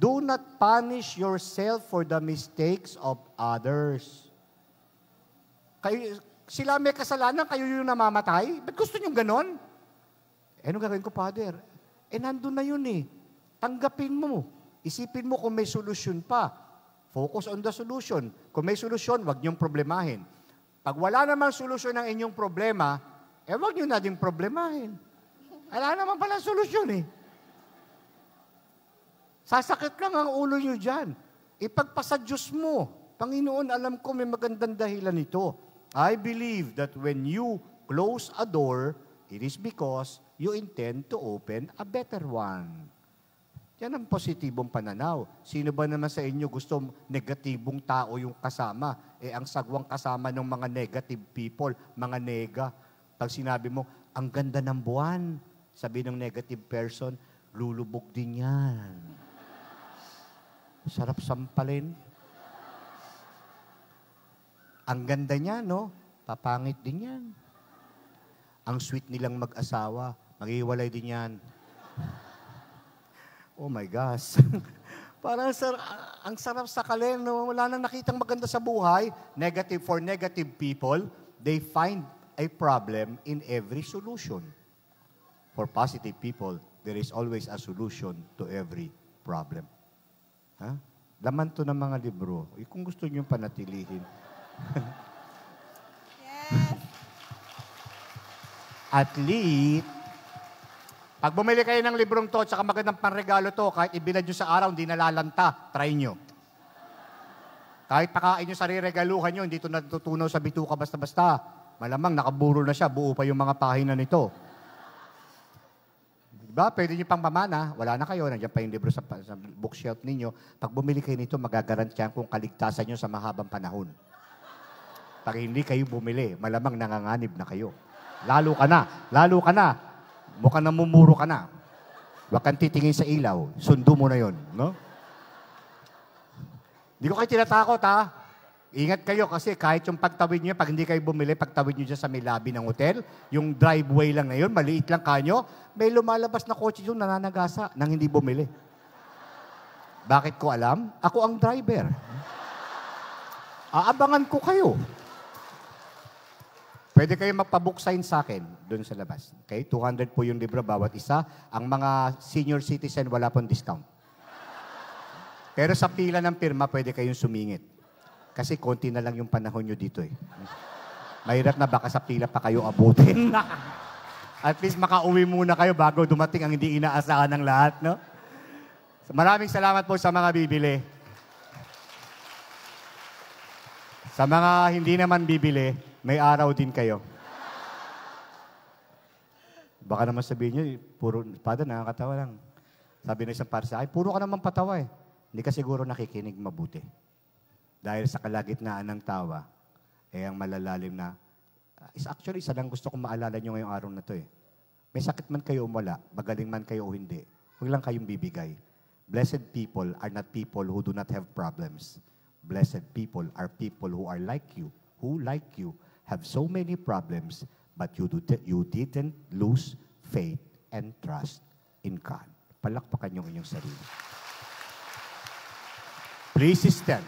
Do not punish yourself for the mistakes of others. Sila may kasalanan, kayo yung namamatay? Ba't gusto nyo ganon? Ano gagawin ko, Father? Nandun na yun eh. Tanggapin mo. Isipin mo kung may solusyon pa. Focus on the solution. Kung may solusyon, wag niyong problemahin. Pag wala namang solusyon ng inyong problema, wag niyo na din problemahin. Wala naman pala solusyon eh. Sasakit lang ang ulo niyo dyan. Ipagpasa Diyos mo. Panginoon, alam ko may magandang dahilan ito. I believe that when you close a door, it is because you intend to open a better one. Yan ang positibong pananaw. Sino ba naman sa inyo gusto negatibong tao yung kasama? Ang sagwang kasama ng mga negative people, mga nega. Pag sinabi mo, ang ganda ng buwan, sabi ng negative person, lulubog din yan. Sarap sampalin. Ang ganda niya, no? Papangit din yan. Ang sweet nilang mag-asawa, maghiwalay din yan. Oh my gosh. Parang ang sarap sa kalin. No? Wala nang nakitang maganda sa buhay. Negative for negative people, they find a problem in every solution. For positive people, there is always a solution to every problem. Ha? Laman to ng mga libro. Kung gusto nyo panatilihin. Yes. At least, pag bumili kayo ng librong to, tsaka magandang panregalo to, kahit ibilad nyo sa araw, hindi nalalanta, try nyo. Kahit pakain nyo sa riregaluhan nyo, hindi ito natutunaw sa bituka basta-basta. Malamang nakaburo na siya, buo pa yung mga pahina nito. Diba? Pwede nyo pang pamana, wala na kayo, nandiyan pa yung libro sa bookshelf ninyo. Pag bumili kayo nito, magagarantiyan kung kaligtasan nyo sa mahabang panahon. Pag hindi kayo bumili, malamang nanganganib na kayo. Lalo ka na. Mukhang namumuro ka na. Huwag kang titingin sa ilaw. Sundo mo na yon, no? Hindi ko kayo tinatakot, ha? Ingat kayo kasi kahit yung pagtawid nyo, pag hindi kayo bumili, pagtawid nyo dyan sa may lobby ng hotel, yung driveway lang na yun, maliit lang kanyo, may lumalabas na kotse yung nananagasa nang hindi bumili. Bakit ko alam? Ako ang driver. Aabangan ko kayo. Pwede kayo magpa-book sign sa akin doon sa labas. Okay? 200 po yung libro bawat isa. Ang mga senior citizen, wala pong discount. Pero sa pila ng pirma, pwede kayong sumingit. Kasi konti na lang yung panahon nyo dito eh. Mahirap na baka sa pila pa kayo abutin. At least makauwi muna kayo bago dumating ang hindi inaasahan ng lahat, no? Maraming salamat po sa mga bibili. Sa mga hindi naman bibili, may araw din kayo. Baka naman sabihin nyo, puro, Father, nakakatawa lang. Sabi na isang para sa akin, puro ka naman patawa eh. Hindi ka siguro nakikinig mabuti. Dahil sa kalagitnaan ng tawa, ang malalalim na, actually, isa lang gusto kong maalala nyo ngayong araw na to eh. May sakit man kayo o wala, magaling man kayo o hindi, huwag lang kayong bibigay. Blessed people are not people who do not have problems. Blessed people are people who are like you, who like you, have so many problems, but you didn't lose faith and trust in God. Palakpakan yung inyong sarili. Please stand.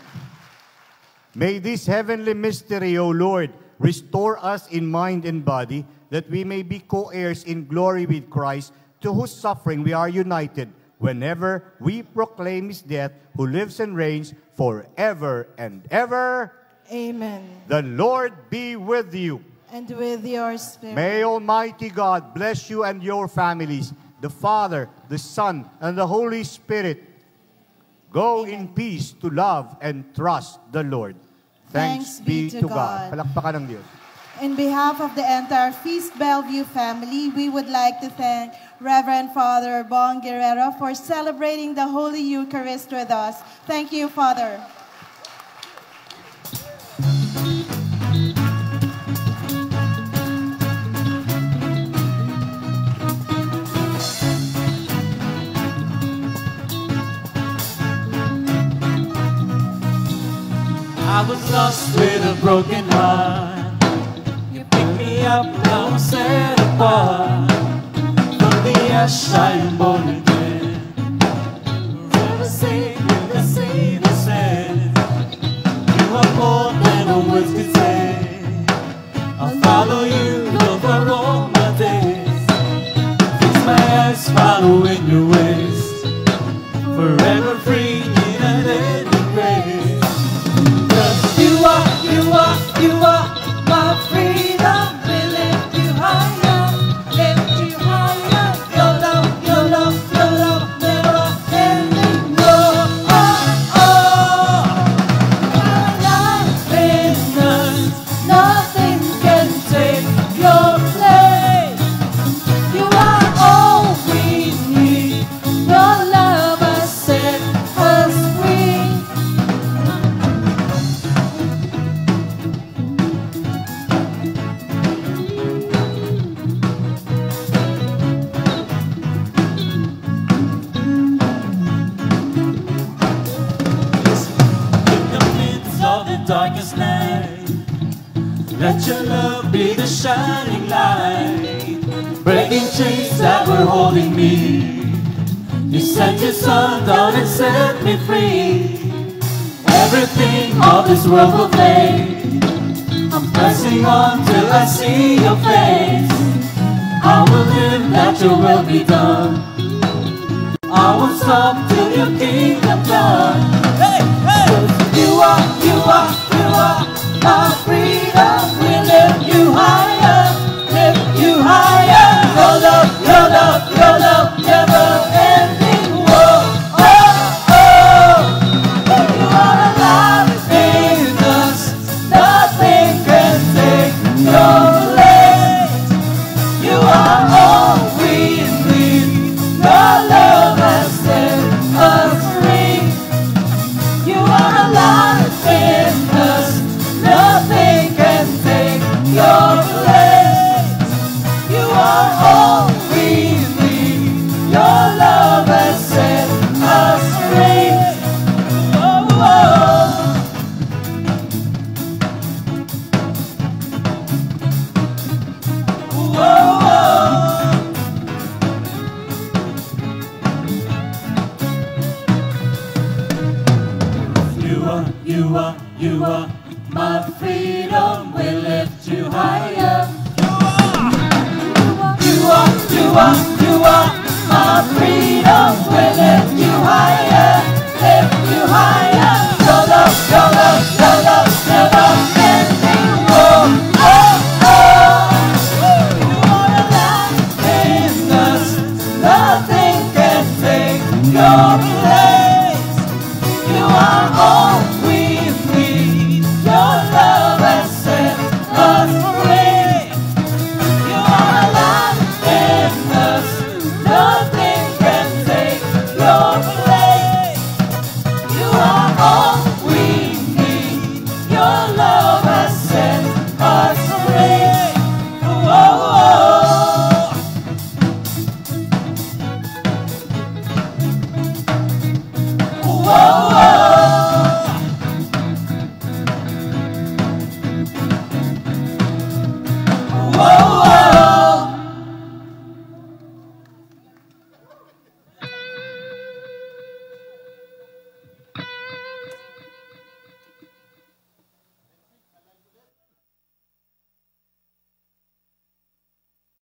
May this heavenly mystery, O Lord, restore us in mind and body, that we may be co-heirs in glory with Christ, to whose suffering we are united, whenever we proclaim His death, who lives and reigns forever and ever. Amen. The Lord be with you. And with your spirit. May Almighty God bless you and your families, the Father, the Son, and the Holy Spirit. Go in peace to love and trust the Lord. Thanks be to God. Palakpakan ng Diyos. In behalf of the entire Feast Bellevue family, we would like to thank Reverend Father Bon Guerrero for celebrating the Holy Eucharist with us. Thank you, Father. I was lost with a broken heart. You picked me up, now I'm set apart. From the ash I am born again. Forever safe in the Savior said, you are more than a words could say. I'll follow you over all my days. Fix my eyes following your ways. Forever free in an ending grace. You are my freedom. We lift you higher, lift you higher. Your love, your love, your love, never ending. Oh, oh, oh. Life in us, nothing can take your place. You are all we need. Your love has set us free. Darkest night, let your love be the shining light, breaking chains that were holding me. You sent your son down and set me free. Everything of this world will fade. I'm pressing on till I see your face. I will live that your will be done. I won't stop till your kingdom come. Hey, hey! You are my freedom. We lift you higher, lift you higher. Your love, your love, your love, never ending. Whoa, oh, oh. You are alive in us. Nothing can take your place. You are all we need. Your love has set us free. You are alive in us. Nothing can take your place. You are all we need. Your love has set us free. Oh, oh. Oh, oh. You are my freedom. We lift you higher. You are